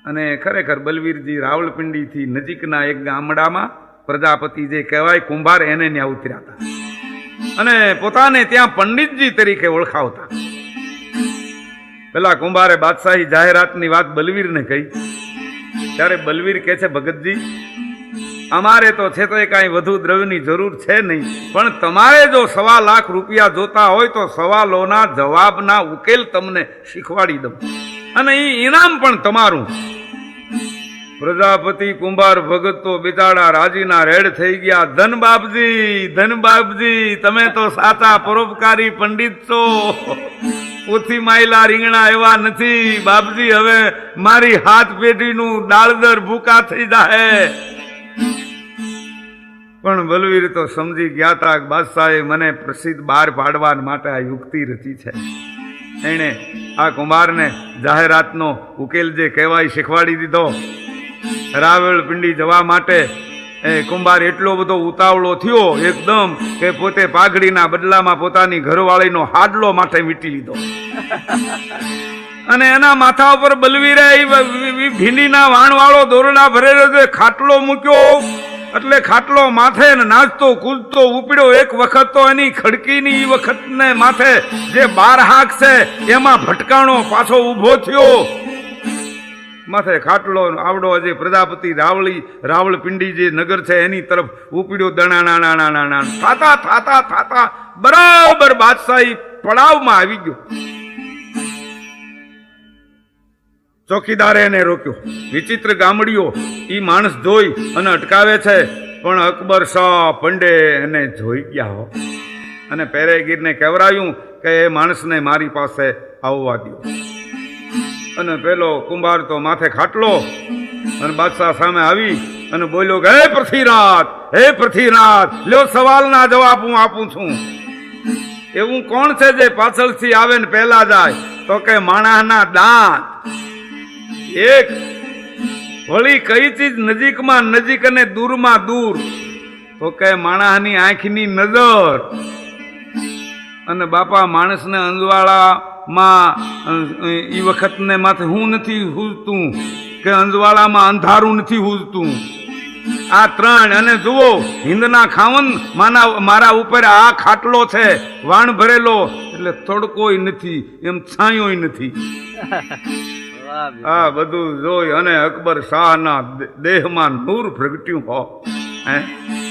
અને ખરેખર બલવીરજી રાવલપિંડીથી નજીકના એક ગામડામાં પ્રજાપતિ જે કહેવાય કુંભાર, એને ત્યાં ઉતર્યા હતા અને પોતાને ત્યાં પંડિતજી તરીકે ઓળખાવતા. પેલા કુંભારે બાદશાહી જાહેરાતની વાત બલવીરને કહી. ત્યારે બલવીર કહે છે, ભગતજી, અમારે તો છે તો કાંઈ વધુ દ્રવ્યની જરૂર છે નહીં, પણ તમારે જો 1.25 લાખ રૂપિયા જોતા હોય તો સવાલોના જવાબના ઉકેલ તમને શીખવાડી દઉં અને એ ઇનામ પણ તમારું. પ્રજાપતિ કુંભાર ભગત તો બિચારા રાજીના રેડ થઈ ગયા. ધન બાપજી, તમે તો સાચા પરોપકારી પંડિત છો. પોથી માયલા રીંગણા એવા નથી બાપજી. હવે મારી હાથ પેઢીનું દાળદર ભૂકા થઈ જાય. પણ બલવીર તો સમજી ગયા હતા કે બાદશાહે મને પ્રસિદ્ધ બહાર પાડવા માટે આ યુક્તિ રચી છે. એણે આ કુંભારને જાહેરાતનો ઉકેલ જે કહેવાય શીખવાડી દીધો. રાવલપિંડી જવા માટે એ કુંભાર એટલો બધો ઉતાવળો થયો એકદમ કે પોતે પાઘડીના બદલામાં પોતાની ઘરવાળીનો હાડલો માથે વીંટી લીધો અને એના માથા ઉપર બલવીરે ભીંડીના વાણવાળો દોરડા ભરેલો ખાટલો મૂક્યો. એટલે ખાટલો માથે નાચતો કૂદતો ઉપડ્યો. એક વખત તો એની ખડકીની એ વખતને માથે જે 12 હાક છે એમાં ભટકાણો પાછો ઉભો થયો. માથે ખાટલો આવડો હજી પ્રજાપતિ રાવલપિંડી જે નગર છે એની તરફ ઉપડ્યો. દણાણા થાતા બરાબર બાદશાહી પડાવમાં આવી ગયો. ચોકીદારે એને રોક્યો. વિચિત્ર ગામડીઓ ઈ માણસ જોઈ અને અટકાવે છે, પણ અકબર શાહ પંડે એને જોઈ ગયા હો અને પેરેગીરને કહેવરાયું કે એ માણસને મારી પાસે આવવા દો. અને પેલો કુંભાર તો માથે ખાટલો અને બાદશાહ સામે આવી અને બોલ્યો કે હે પૃથ્વીનાથ, લ્યો સવાલના જવાબ હું આપું છું. એવું કોણ છે જે પાછળથી આવે ને પહેલા જાય? તો કે માણસના દાંત. એક વળી કઈ ચીજ નજીકમાં નજીક અને દૂરમાં દૂર? તો કે માણસની આંખની નજર. અને બાપા માણસને અંજવાળામાં ઈ વખતને માથે હું નથી હૂજતું કે અંજવાળામાં અંધારું નથી હૂજતું. આ ત્રણ. અને જુઓ, હિંદના ખાવન મારા ઉપર આ ખાટલો છે વાણ ભરેલો, એટલે તડકોય નથી, એમ છાંયોય નથી. આ બધું જોઈ અને અકબર શાહના દેહમાં નૂર પ્રગટ્યું હો,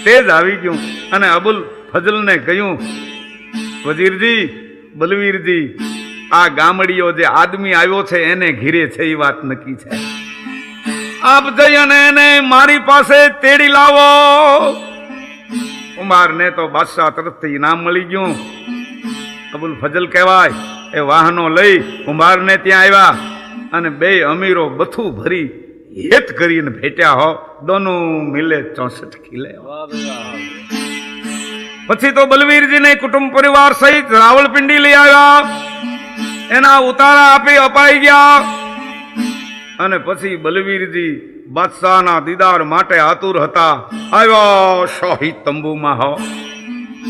તેજ આવી ગયું. અને અબુલ ફઝલને કહ્યું, વજીરજી, બલવીરજી, આ ગામડીઓ જે આદમી આવ્યો છે એને ઘીરે છે એ વાત નક્કી છે. આપ જઈ અને એને મારી પાસે તેડી લાવો. ઉમારને તો બાદશાહ તરફથી ઇનામ મળી ગયું. અબુલ ફઝલ કહેવાય એ વાહનો લઈ કુંભારને ત્યાં આવ્યા અને બે અમીરો બથું ભરી હેત કરીને ભેટ્યા હો. દોનું મિલે 64 ખીલે. પછી તો બલવીરજીને કુટુંબ પરિવાર સહિત રાવલપિંડી લઈ આવ્યા. એના ઉતારા આપી અપાઈ ગયા. અને પછી બલવીરજી બાદશાહના દીદાર માટે આતુર હતા. આવ્યા શાહી તંબુમાં હો.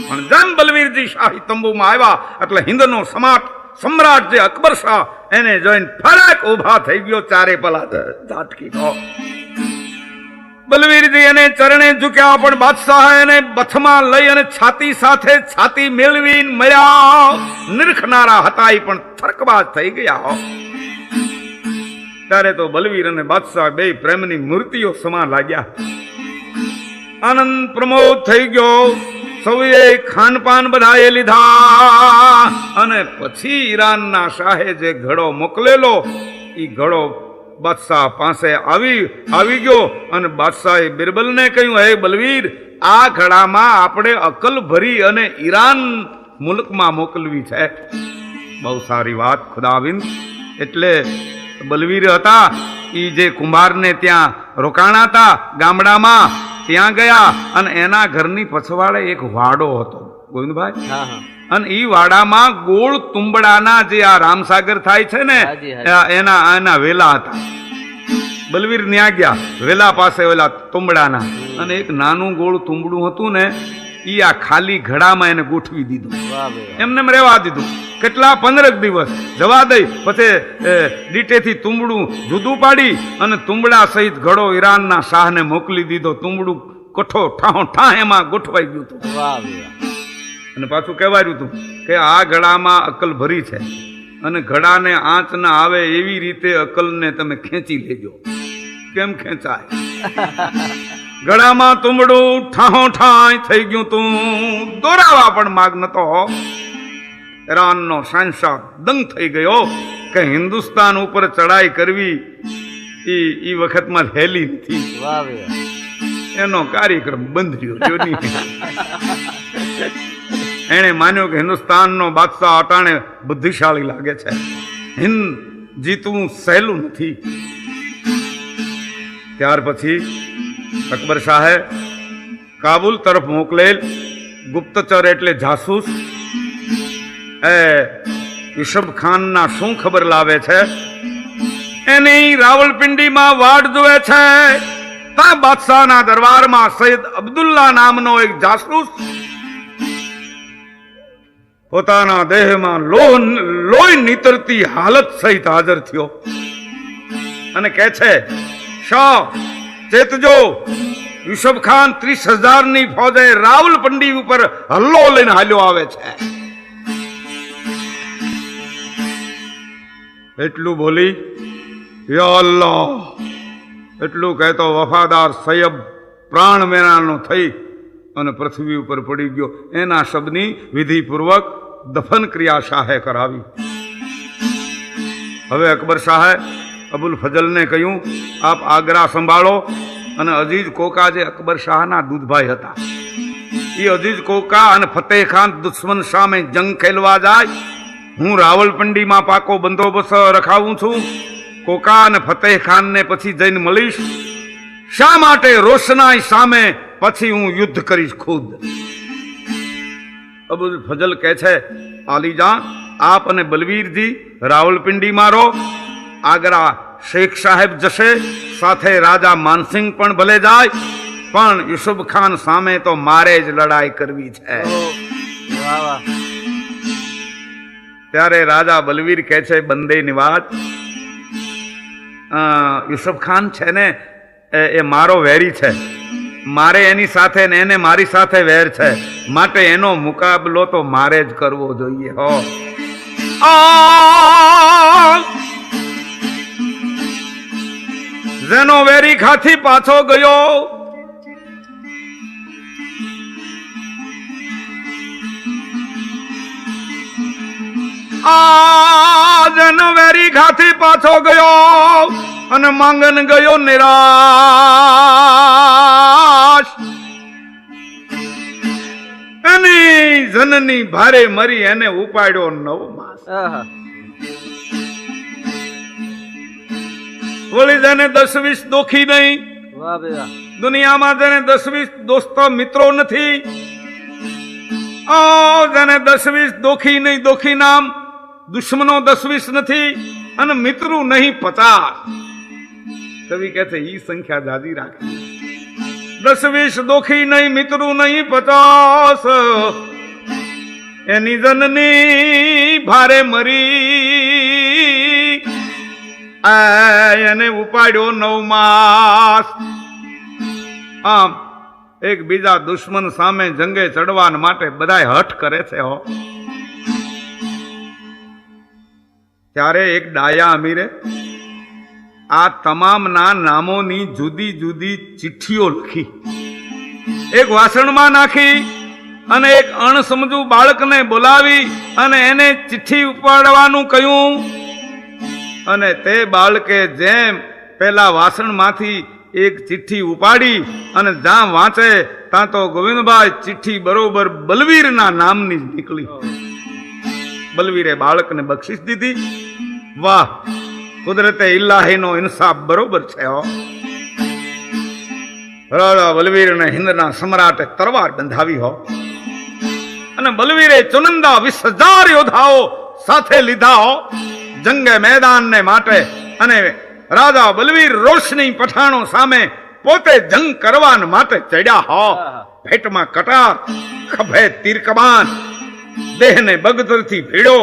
પણ જેમ બલવીરજી શાહી તંબુમાં આવ્યા એટલે હિન્દનો સમ્રાટ જે અકબર શાહ એને જોઈને ફરક ઉભા થઈ ગયો. ચારે પલા ઝાટકી હો. બલવીરજી એને ચરણે ઝૂક્યા, પણ બાદશાહ એને બથમાં લઈ અને છાતી સાથે છાતી મેળવી મળ્યા. નિરખનારા હતા એ પણ થરકબાજ થઈ ગયા હો. ત્યારે તો બલવીર અને બાદશાહ બે પ્રેમની મૂર્તિઓ સમા લાગ્યા. આનંદ પ્રમોદ થઈ ગયો. સૌએ ખાનપાન બધાએ લીધા. અને પછી ઈરાનના શાહે જે ઘડો મોકલેલો એ ઘડો બાદશાહ પાસે આવી ગયો. અને બાદશાહે બિરબલને કહ્યું, હે બલવીર, આ ઘડામાં આપણે અકલ ભરી અને ઈરાન મુલ્કમાં મોકલવી છે. બહુ સારી વાત ખુદાવિંદ. એટલે બલવીર હતા એ જે કુંભારને ત્યાં રોકાણા હતા ગામડામાં, ત્યાં ગયા અને એના ઘરની પછવાડે એક વાડો હતો ગોવિંદભાઈ. અને ઈ વાડામાં ગોળ તુંબડાના જે આ રામસાગર થાય છે ને એના વેલા હતા. બલવીર ન્યા ગયા વેલા પાસે ઓલા તુંબડાના, અને એક નાનું ગોળ તુંબડું હતું ને ઈ આ ખાલી ઘડામાં એને ગોઠવી દીધું. એમને રહેવા દીધું. કેટલા 15 દિવસ જવા દઈ. પછી દીટેથી તુંબડું જુદું પાડી અને તુંબડા સહિત ઘડો ઈરાનના શાહને મોકલી દીધો. તુંબડું કઠો ઠાહ એમાં ગોઠવાઈ ગયું હતું. અને પાછું કહેવાયું હતું કે આ ઘડામાં અકલ ભરી છે અને ઘડાને આંચ ના આવે એવી રીતે અકલને તમે ખેંચી લેજો. કેમ ખેંચાય? ગળામાં તુંબડું ઠાહો ઠાય થઈ ગયું તું. દોરાવા પણ માગ નતો. ઈરાનનો શાનશાહ દંગ થઈ ગયો કે હિન્દુસ્તાન ઉપર ચડાઈ કરવી ઈ વખતમાં હેલી નથી. એનો કાર્યક્રમ બંધ રહ્યો. એને માન્યું કે હિન્દુસ્તાનનો બાદશાહ અટાણે બુદ્ધિશાળી લાગે છે, હિન્દ જીતવું સહેલું નથી. ત્યાર પછી અકબર શાહે કાબુલ તરફ મોકલેલ ગુપ્તચર એટલે જાસૂસ યુસુફ ખાનના શું ખબર લાવે છે એની રાવલપિંડીમાં વાડ જોવે છે. તા બાદશાહના દરબારમાં સૈયદ અબ્દુલ્લા નામનો એક જાસૂસ પોતાના દેહમાં લોહી નીતરતી હાલત સહિત હાજર થયો અને કહે છે, શાહ ચેતજો, યુસુફ ખાન 30,000ની ફોજે રાવલપિંડી ઉપર હલ્લો લઈને હાલ્યો આવે છે. એટલું બોલી યા અલ્લાહ એટલું કહેતો વફાદાર સૈયબ પ્રાણ મેનાનો થઈ અને પૃથ્વી ઉપર પડી ગયો. એના શબની વિધિપૂર્વક દફન ક્રિયા શાહે કરાવી. હવે અકબર શાહે અબુલ ફજલને કહ્યું આપ આગ્રા સંભાળો અને અજીઝ કોકા જે અકબર શાહના દૂધભાઈ હતા એ અજીઝ કોકા અને ફતેહ ખાન દુશ્મન સામે જંગ ખેલવા જાય હું રાવલપિંડીમાં પાકો બંદોબસ્ત રખાવું છું કોકા અને ફતેહ ખાનને પછી જઈને મળીશ શા માટે રોશનાઈ સામે પછી હું યુદ્ધ કરીશ ખુદ અબુલ ફજલ કહે છે આલીજાન આપ અને બલવીરજી રાવલપિંડીમાં રહો આગ્રા શેખ સાહેબ જશે સાથે રાજા માનસિંહ પણ ભલે જાય પણ યુસુફ ખાન સામે તો મારે જ લડાઈ કરવી છે ત્યારે રાજા બલવીર કહે છે બંદે નિવાજ યુસુફ ખાન છે ને એ મારો વેરી છે મારે એની સાથે ને એને મારી સાથે વેર છે માટે એનો મુકાબલો તો મારે જ કરવો જોઈએ હો જેનો વેરી ખાથી પાછો ગયો જેનો વેરી ખાથી પાછો ગયો અને માંગન ગયો નિરાશ એની જનની ભારે મરી એને ઉપાડ્યો 9 માસ વળી જેને 10-20 દોખી નહીં દુનિયામાં જેને 10-20 દોસ્તો મિત્રો નથી જેને 10-20 દોખી નહીં દોખી નામ દુશ્મનો 10-20 નથી અને મિત્રો નહીં 50 કવિ કહે છે ઈ સંખ્યા જાજી રાખી 10-20 દોખી નહીં મિત્રો નહીં 50 એની જનની ભારે મરી એને ઉપાડ્યો 9 માસ આમ એક બીજા દુશ્મન સામે જંગે ચડવા માટે બધાય હઠ કરે છે હો ત્યારે એક ડાયા અમીરે આ તમામના નામોની જુદી જુદી ચિઠ્ઠીઓ લખી એક વાસણમાં નાખી અને એક અણસમજુ બાળકને બોલાવી અને એને ચિઠ્ઠી ઉપાડવાનું કહ્યું અને તે બાળકે જેમ પેલા વાસણમાંથી એક ચિઠ્ઠી ઉપાડી અને જ્યાં વાંચે ત્યાં તો ગોવિંદભાઈ ચિઠ્ઠી બરોબર બલવીરના નામની જ નીકળી બલવીરે બાળકને બક્ષિસ દીધી વાહ કુદરતે ઇલાહીનો ઇન્સાફ બરોબર છે હો રાજા બલવીરને હિંદના સમ્રાટે તરવાર બંધાવી હો અને બલવીરે ચુનંદા 20,000 યોદ્ધાઓ સાથે લીધા હો જંગે મેદાનને માટે અને રાજા બલવીર રોશની પઠાણો સામે પોતે જંગ કરવા માટે ચડ્યા હો ભેટમાં કટાર ખભે તીર કમાન દેહને બગદરથી ભીડો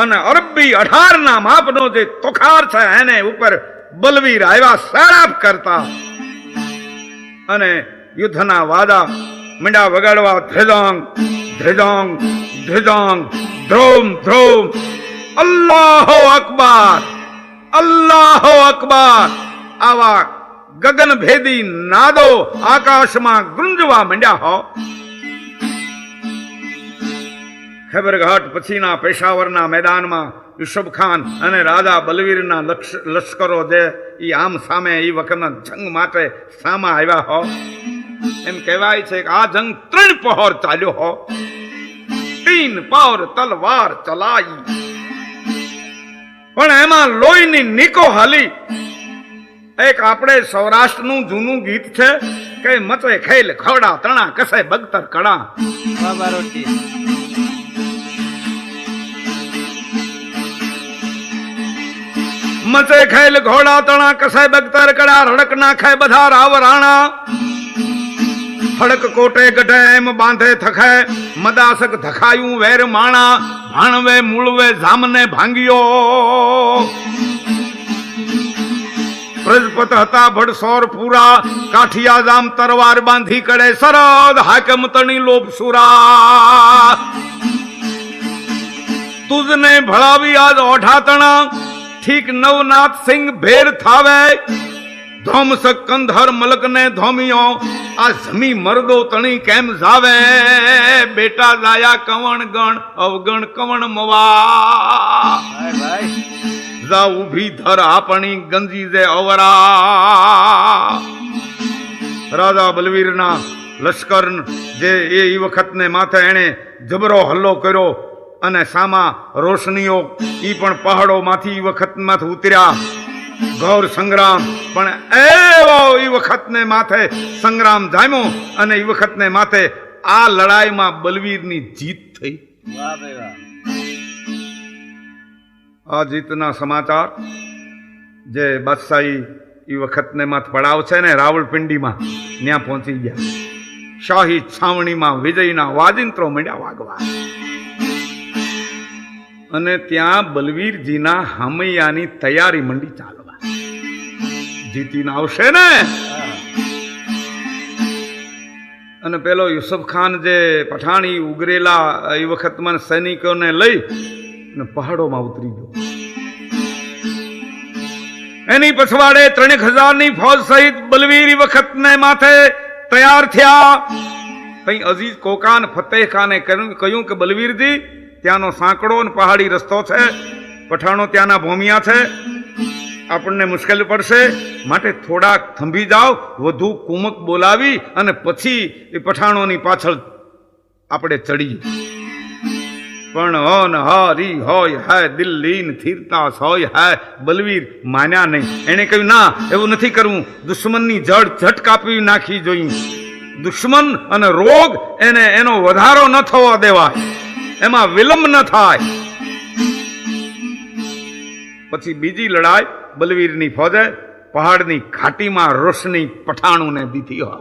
અને અરબી 18 ના માપનો જે તોખાર છે એને ઉપર બલવીર આવ્યા સરાપ કરતા અને યુદ્ધના વાદા મીંડા વગાડવા ધ્રજોંગ ધ્રજોંગ ધ્રજોંગ ધ્રોમ ધ્રોમ અલ્લાહુ અકબર અલ્લાહુ અકબર આવા ગગન ભેદી નાદો આકાશમાં ગુંજવા માંડ્યા હો ખૈબરઘાટ પછીના પેશાવરના મેદાનમાં યુસુફ ખાન અને રાજા બલવીરના લશ્કરો જે ઈ આમ સામે એ વખતના જંગ માટે સામા આવ્યા હો એમ કહેવાય છે કે આ જંગ 3 પહોર ચાલ્યો હો 3 પહોર તલવાર ચલાઈ પણ એમાં લોહીની નીકો હાલી એક આપણે સૌરાષ્ટ્રનું જૂનું ગીત છે કે મચે ખેલ ખવડા તણા કસે બગતર કડા મચે ખેલ ઘોડા તણા કસે બગતર કડા રડક નાખે બધા રાવ રાણા ફડક કોટે ગઢે એમ બાંધે થખે મદાસક ધખાયું વેર માણા ભાણવે મૂળવે જામને ભાંગ્યો પ્રજપત હતા ભડસોર પૂરા કાઠિયા જામ તરવાર બાંધી કડે સરદ હાકમ તણી લોભ સુરા તુજને ભળાવી આજ ઓઢા તણા ઠીક નવનાથ સિંહ ભેર થાવે ધોમસ કંધર મલક ને ધોમિયો આ જમી મરદો તણી કેમ જાવે બેટા લાયા કવણ ગણ અવગણ કવણ મવા જા ઉભી ધર આપણી ગંજી જે અવરા. રાજા બલવીરના લશ્કર જે એ વખતને માથે એણે જબરો હલ્લો કર્યો અને સામા રોશનીઓ ઈ પણ પહાડોમાંથી વખતમાંથી ઉતર્યા. ઘોર સંગ્રામ, પણ એવો ઈ વખતને માથે સંગ્રામ જામ્યો અને ઈ વખતને માથે આ લડાઈમાં બલવીરની જીત થઈ. આ જીતના સમાચાર જે બાદશાહી ઈ વખતને માથ પડાવ છે ને રાવળપિંડીમાં ત્યાં પહોંચી ગયા. શાહી છાવણીમાં વિજયના વાજિંત્રો મંડ્યા વાગવા અને ત્યાં બલવીરજીના હામૈયાની તૈયારી મંડી ચાલવા. જીતીને આવશે ને. અને પેલો યુસુફ ખાન જે પઠાણી ઉગરેલા એ વખતમાં સૈનિકોને લઈ અને પહાડોમાં ઉતરી ગયો. એની પછવાડે 3000ની ફૌજ સહિત બલવીર વખતને માથે તૈયાર થયા. કઈ અઝીઝ કોકાન ફતેહ ખાને કહ્યું કે બલવીરજી, ત્યાંનો સાંકડો અને પહાડી રસ્તો છે, પઠાણો ત્યાંના ભૂમિયા છે, આપણને મુશ્કેલ પડશે, માટે થોડાક થંભી જાઓ, વધુ કુમક બોલાવી અને પછી એ પઠાણોની પાછળ આપણે ચડીએ. પણ હોન હારી હોય હે દિલ્હી થીરતા સોય હે. બલવીર માન્યા નહીં. એને કહ્યું ના, એવું નથી કરવું, દુશ્મનની જડ ઝટ કાપી નાખી જોઈએ. દુશ્મન અને રોગ એનો વધારો ન થવા દેવાય, એમાં વિલંબ ન થાય. પછી બીજી લડાઈ બલવીરની ફોજે પહાડની ઘાટીમાં રોશની પઠાણુને દીધી હો.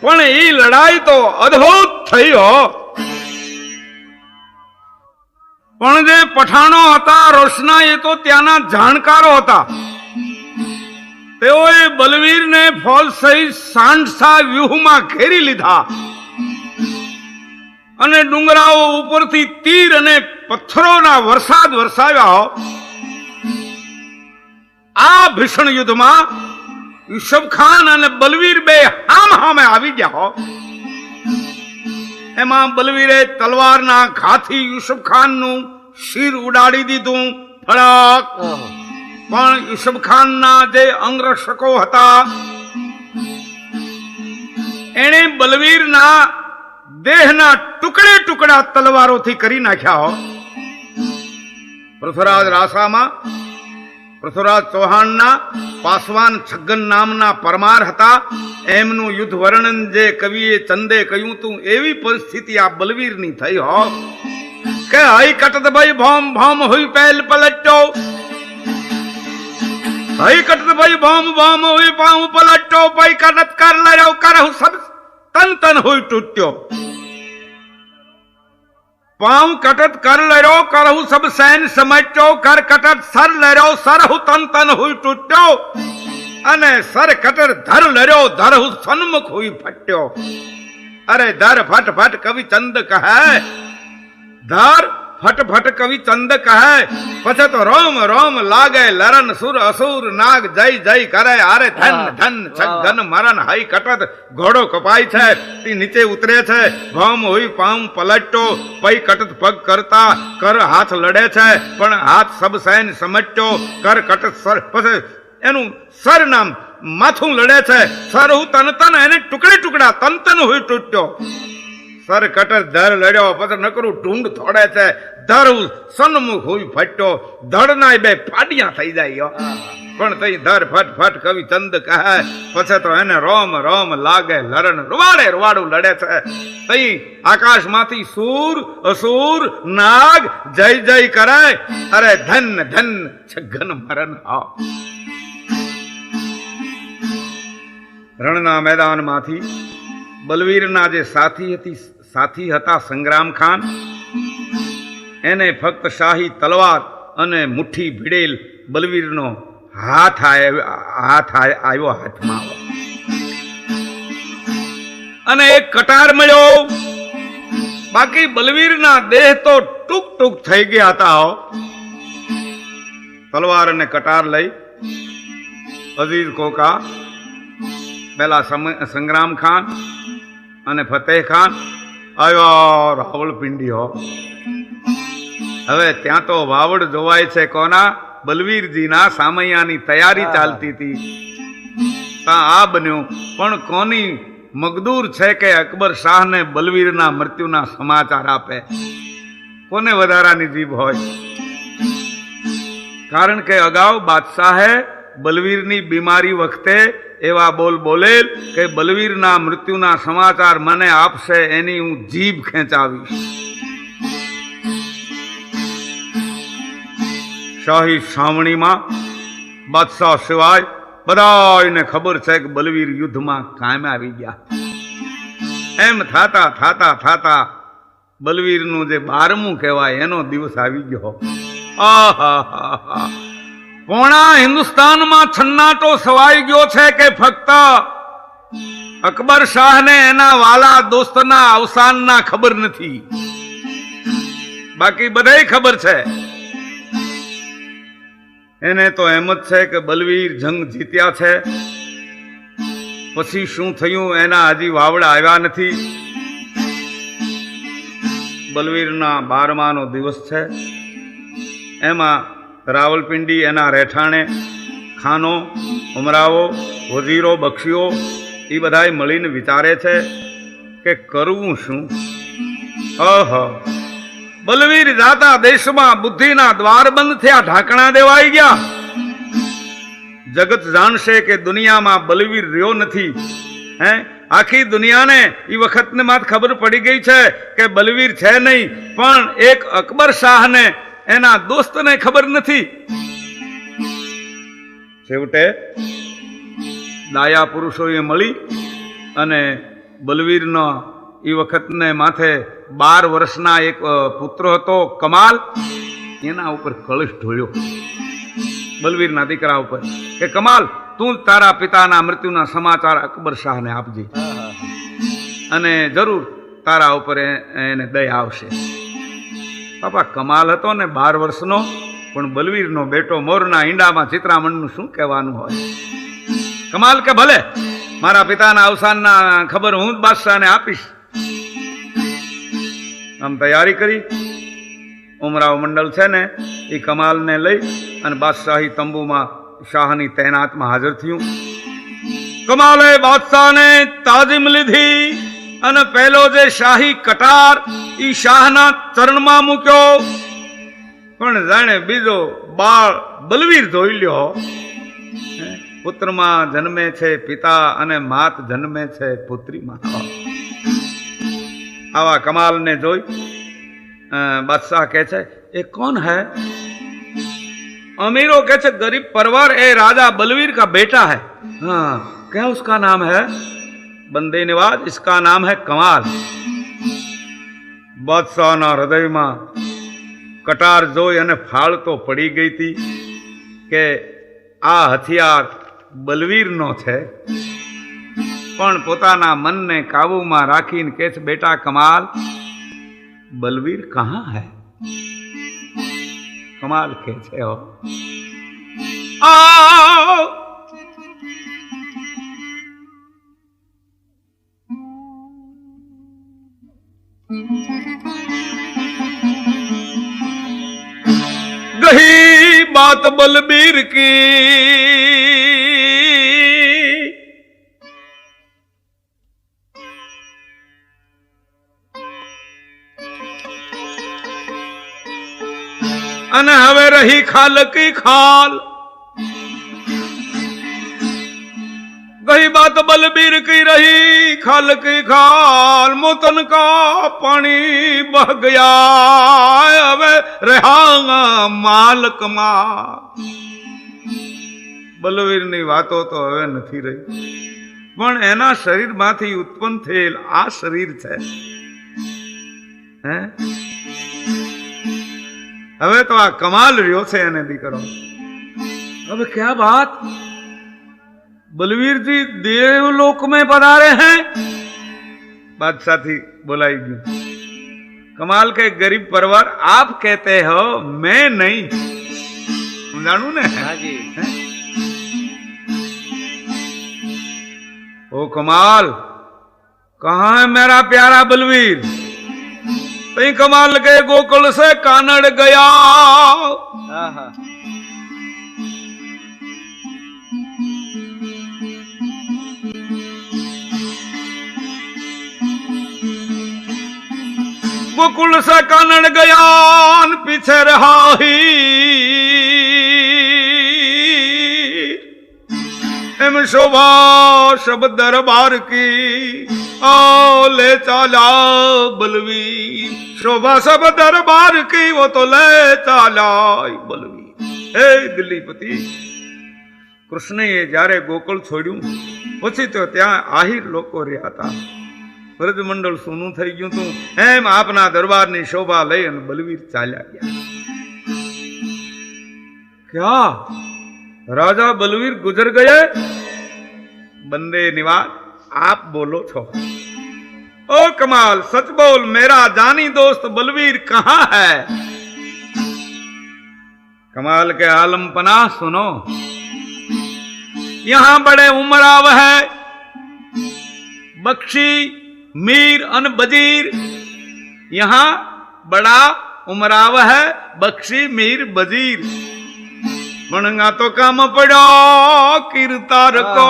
પણ એ લડાઈ તો અદ્ભુત થઈ હો. પણ જે પઠાણો હતા રોશના, એ તો ત્યાંના જાણકારો હતા. તેઓએ બલવીરને ફોજ સહિત સાંઠસા વ્યૂહમાં ઘેરી લીધા અને ડુંગરાઓ ઉપરથી તીર અને પથ્થરોના વરસાદ વરસાવ્યા. આ ભીષણ યુદ્ધમાં યુસુફ ખાન અને બલવીર બે હામે આવી ગયા. એમાં બલવીરે તલવારના ઘાથી યુસુફ ખાનનું શિર ઉડાડી દીધું, ફળક. પણ યુસુફ ખાનના જે અંગરક્ષકો હતા એણે બલવીરના દેહના ટુકડે ટુકડા તલવારોથી કરી નાખ્યા. પૃથ્વીરાજ રાસામાં પૃથ્વીરાજ ચૌહાણના પાસવાન છગન નામના પરમાર હતા. એમનું યુદ્ધ વર્ણન જે કવિએ ચંદે કહ્યું તું, એવી પરિસ્થિતિ આ બલવીરની થઈ હો કે હઈ કટત ભાઈ ભોમ ભોમ હોય પહેલ પલટો, હઈ કટત ભાઈ ભોમ ભોમ હોય પાઉ પલટો, પઈ કટત કર લડ્યો કરહુ સબ તન તન હોય તૂટ્યો. પાઉ કટત કર લડ્યો કરહુ સબ સૈન સમટ્યો, કર કટત સર લડ્યો સરહુ તન તન હોય તૂટ્યો, અને સર કટર ધર લડ્યો ધરહુ સન્મુખ હોય ફટ્યો. અરે ધર ફટ ફટ કવિ ચંદ કહે, ધર ફટ ફટ કવિ ચંદ કહે, પછી તો રોમ રોમ લાગે લરન સુર અસુર નાગ જય જય કરે. અરે ધન ધન છગન મરન હઈ કટત ઘોડો કપાય છે, તે નીચે ઉતરે છે, ભોમ હોય પાઉં પલટો, પઈ કટત પગ કરતા કર હાથ લડે છે, પણ હાથ સબ સૈન સમટ્યો, કર કટત સર પછી એનું સર નામ માથું લડે છે, સર હું તન તન એને ટુકડે ટુકડા તન તન હોય તૂટ્યો. સર કટર ધર લડ્યો પછી નકરું ઢૂંઢ થોડે છે, ધર સન્મુખ હોય ફટ્યો. ધડના બે ફાડિયા થઈ જાય. પણ તઈ ધર ફટ ફટ કવિ ચંદ કહે, પછી તો એને રોમ રોમ લાગે લરણ રૂવાડે રૂવાડું લડે છે. તઈ આકાશમાંથી સૂર અસુર નાગ જય જય કરે. અરે ધન ધન છગન મરણ હા. રણના મેદાનમાંથી બલવીરના જે સાથી હતા સંગ્રામ ખાન, એને ફક્ત શાહી તલવાર અને મુઠ્ઠી ભીડેલ બલવીરનો હાથ આવ્યો હાથમાં, અને એક કટાર મળ્યો. બાકી બલવીરના દેહ તો ટૂંક ટૂંક થઈ ગયા હતા. તલવાર અને કટાર લઈ અઝીઝ કોકા, પેલા સંગ્રામ ખાન અને ફતેહ ખાન આવ્યો રાવળપિંડી. હવે ત્યાં તો વાવડ જોવાય છે કોના? બલવીરજીના સામૈયાની તૈયારી ચાલતી હતી. ત્યાં આ બન્યું. પણ કોની મગદૂર છે કે અકબર શાહને બલવીરના મૃત્યુના સમાચાર આપે? કોને વધારાની જીભ હોય? કારણ કે અગાઉ બાદશાહે બલવીરની બીમારી વખતે એવા બોલ બોલેલ કે બલવીરના મૃત્યુના સમાચાર મને આપશે એની હું જીભ ખેંચાવીશ. શાહી છાવણીમાં બાદશાહ સિવાય બધાને ખબર છે કે બલવીર યુદ્ધમાં કામે આવી ગયા. એમ થાતા થાતા થાતા બલવીરનું જે 12મું કહેવાય એનો દિવસ આવી ગયો. આહા, પોણા હિન્દુસ્તાનમાં છન્નાટો સવાઈ ગયો છે કે ફક્ત અકબર શાહને એના વાલા દોસ્તના અવસાનના ખબર નથી, બાકી બધાય ખબર છે. એને તો એમ જ છે કે બલવીર જંગ જીત્યા છે. પછી શું થયું એના હજી વાવડા આવ્યા નથી. બલવીરના 12માનો દિવસ છે. એમાં રાવલપિંડી એના રહેઠાણે ખાનો, ઉમરાવો, વજીરો, બક્ષીઓ એ બધાય મળીને વિચારે છે કે કરવું શું. બલવીર જાતા દેશમાં બુદ્ધિના દ્વાર બંધ થયા, ઢાંકણા દેવાઈ ગયા. જગત જાણશે કે દુનિયામાં બલવીર રહ્યો નથી. આખી દુનિયાને એ વખતને માત ખબર પડી ગઈ છે કે બલવીર છે નહીં, પણ એક અકબર શાહને એના દોસ્તને ખબર નથી. છેવટે ડાયા પુરુષોએ મળી અને બલવીરનો એ વખતને માથે 12 વર્ષના એક પુત્ર હતો કમાલ, એના ઉપર કળશ ઢોળ્યો બલવીરના દીકરા ઉપર કે કમાલ તું તારા પિતાના મૃત્યુના સમાચાર અકબર શાહને આપજે અને જરૂર તારા ઉપર એને દયા આવશે. બાપા કમાલ હતો ને 12 વર્ષનો, પણ બલવીરનો બેટો મોરના ઈંડામાં ચિત્રામણનું શું કહેવાનું હોય. કમાલ કે ભલે મારા પિતાના અવસાનના ખબર હું જ બાદશાહને આપીશ. આમ તૈયારી કરી. ઉમરાવ મંડળ છે ને એ કમાલને લઈ અને બાદશાહી તંબુમાં શાહની તૈનાતમાં હાજર થયું. કમાલે બાદશાહને તાજીમ લીધી અને પહેલો જે શાહી કટાર ઈ શાહના ચરણમાં મૂક્યો. પણ જાણે બીજો બાળ બલવીર જોઈ લ્યો. પુત્રમાં જન્મે છે પિતા અને માત જન્મે છે પુત્રીમાં. આવા કમાલને જોઈ बादशाह कहे छे ये कौन है? अमीरों कहे छे गरीब परवर ए राजा बलवीर का बेटा है. हाँ, क्या उसका नाम है? बंदे नवाज, इसका नाम है कमाल. बादशाह ना हृदय में कटार जोई अने फाल तो पड़ी गई थी के आ हथियार बलवीर नो छे. पण पोताना मन ने काबू में राखीने कहे छे बेटा कमाल बलवीर कहाँ है? कमाल के छे हो आओ गही बात बलबीर की अने हवे रही खाल की खाल. गई बात बलबीर की रही खाल की खाल. मोतन का पानी बह गया हवे रहा माल कमाल. बलवीर नी वातो तो हवे नथी रही, पण एना शरीर मांथी उत्पन्न थયેલ आ शरीर छे. હવે તો આ કમાલ રહ્યો છે એને દીકરો. હવે क्या बात, बलवीर जी देवलोक में पधारे हैं. बादशाह थी बोलाई गई. कमाल के गरीब परवर आप कहते हो, मैं नहीं. समझाणु ने? हाँ जी. ओ कमाल, कहाँ है मेरा प्यारा बलवीर? कहीं कमाल के गोकुल से कानड़ गया। गोकुल से कानड़ गया पीछे रहा ही एम शोभा सब दरबार की आओ ले चाला बलवीर। शोभा सब दरबार की वो तो ले चाला बलवीर। हे दिल्लीपति कृष्ण ये जारे गोकुल छोड़ू પછી તો ત્યાં આહિર લોકો રહ્યા હતા। વ્રજમંડળ સોનું થઈ ગયું તું એમ આપના દરબારની શોભા લઈ અને બલવીર ચાલ્યા ગયા। क्या राजा बलवीर गुजर गए? बंदे निवास आप बोलो छो। ओ कमाल सच बोल मेरा जानी दोस्त बलवीर कहाँ है? कमाल के आलम पनाह सुनो। यहां बड़े उमराव है बख्शी मीर अन बजीर। यहां बड़ा उमराव है बख्शी मीर बजीर। मनगा तो काम पड़ो कीर्तार को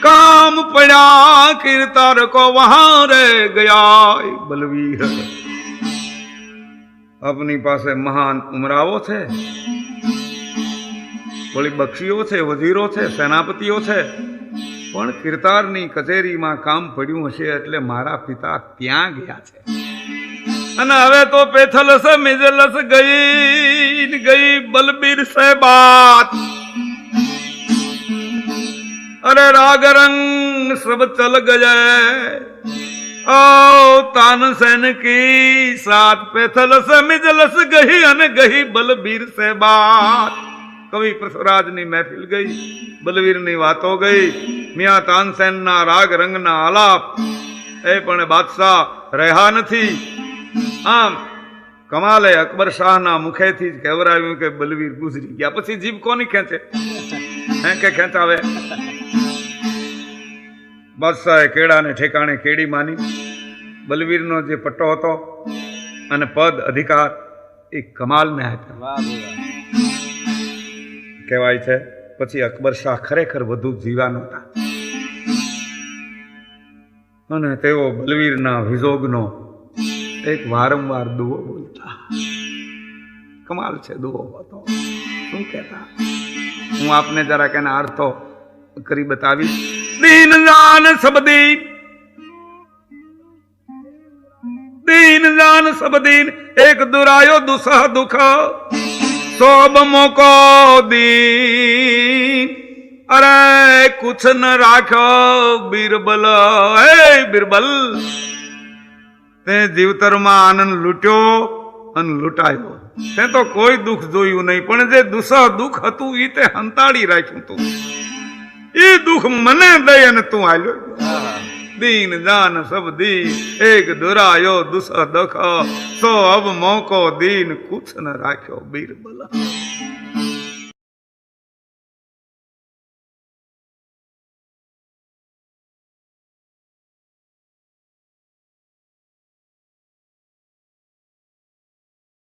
काम पड़ा कीर्तार को वहां रह गया बलवीर। अपनी पासे महान उमरावो थे बड़ी बख्शीओ थे वजीरो थे सेनापतिओ थे પણ કીર્તારની કચેરીમાં કામ પડ્યું હશે એટલે મારા પિતા ત્યાં ગયા છે। અને હવે તો પેથલસ મિજલસ ગઈ બલબીર સે બાત। अरे राग रंग सब चल गए ओ तानसेन की साथ पेथलस मिजलस गही अन गही बलबीर से बात। कवि पृथ्वीराज ની મહેફિલ ગઈ બલવીર ની વાતો ગઈ મિયા તાનસેન ના રાગ રંગ ના આલાપ એ પણ બાદશાહ રહ્યા નથી। આમ કમાલે અકબર શાહ ના મુખેથી જ કહેવરાવ્યું કે બલવીર ગુજરી ગયા। પછી જીભ કોની ખેંચે હે કે ખેંચાવે? બાદશાહે કેળાને ઠેકાણે કેડી માની। બલવીરનો જે પટ્ટો હતો અને પદ અધિકાર એ કમાલને આપ્યા। કહેવાય છે પછી અકબર શાહ ખરેખર વધુ જીવા નહોતા અને તેઓ બલવીરના વિજોગનો એક વારંવાર દુઓ બોલતા। કમાલ છે દુઓ હતો શું કહેતા હું આપને જરા કેના અર્થો કરી બતાવીશ। दीन जान सब दीन दीन जान सब दीन एक दुरायो दुसह दुख सोब मोको दीन। अरे कुछ न राखो बीरबल ए बीरबल ते जीवतर में आनंद लूट्यो अन लूटायो। ते तो कोई दुख जोयु नहीं पण जे दुसह दुख हतु ई ते हंताड़ी राख्યું તું। ये दुख मने दयन तू आलो दीन जान सब दीन एक दुरायो दुसह दुख सो अब मौको दीन कुछ न राख्यो बीरबल।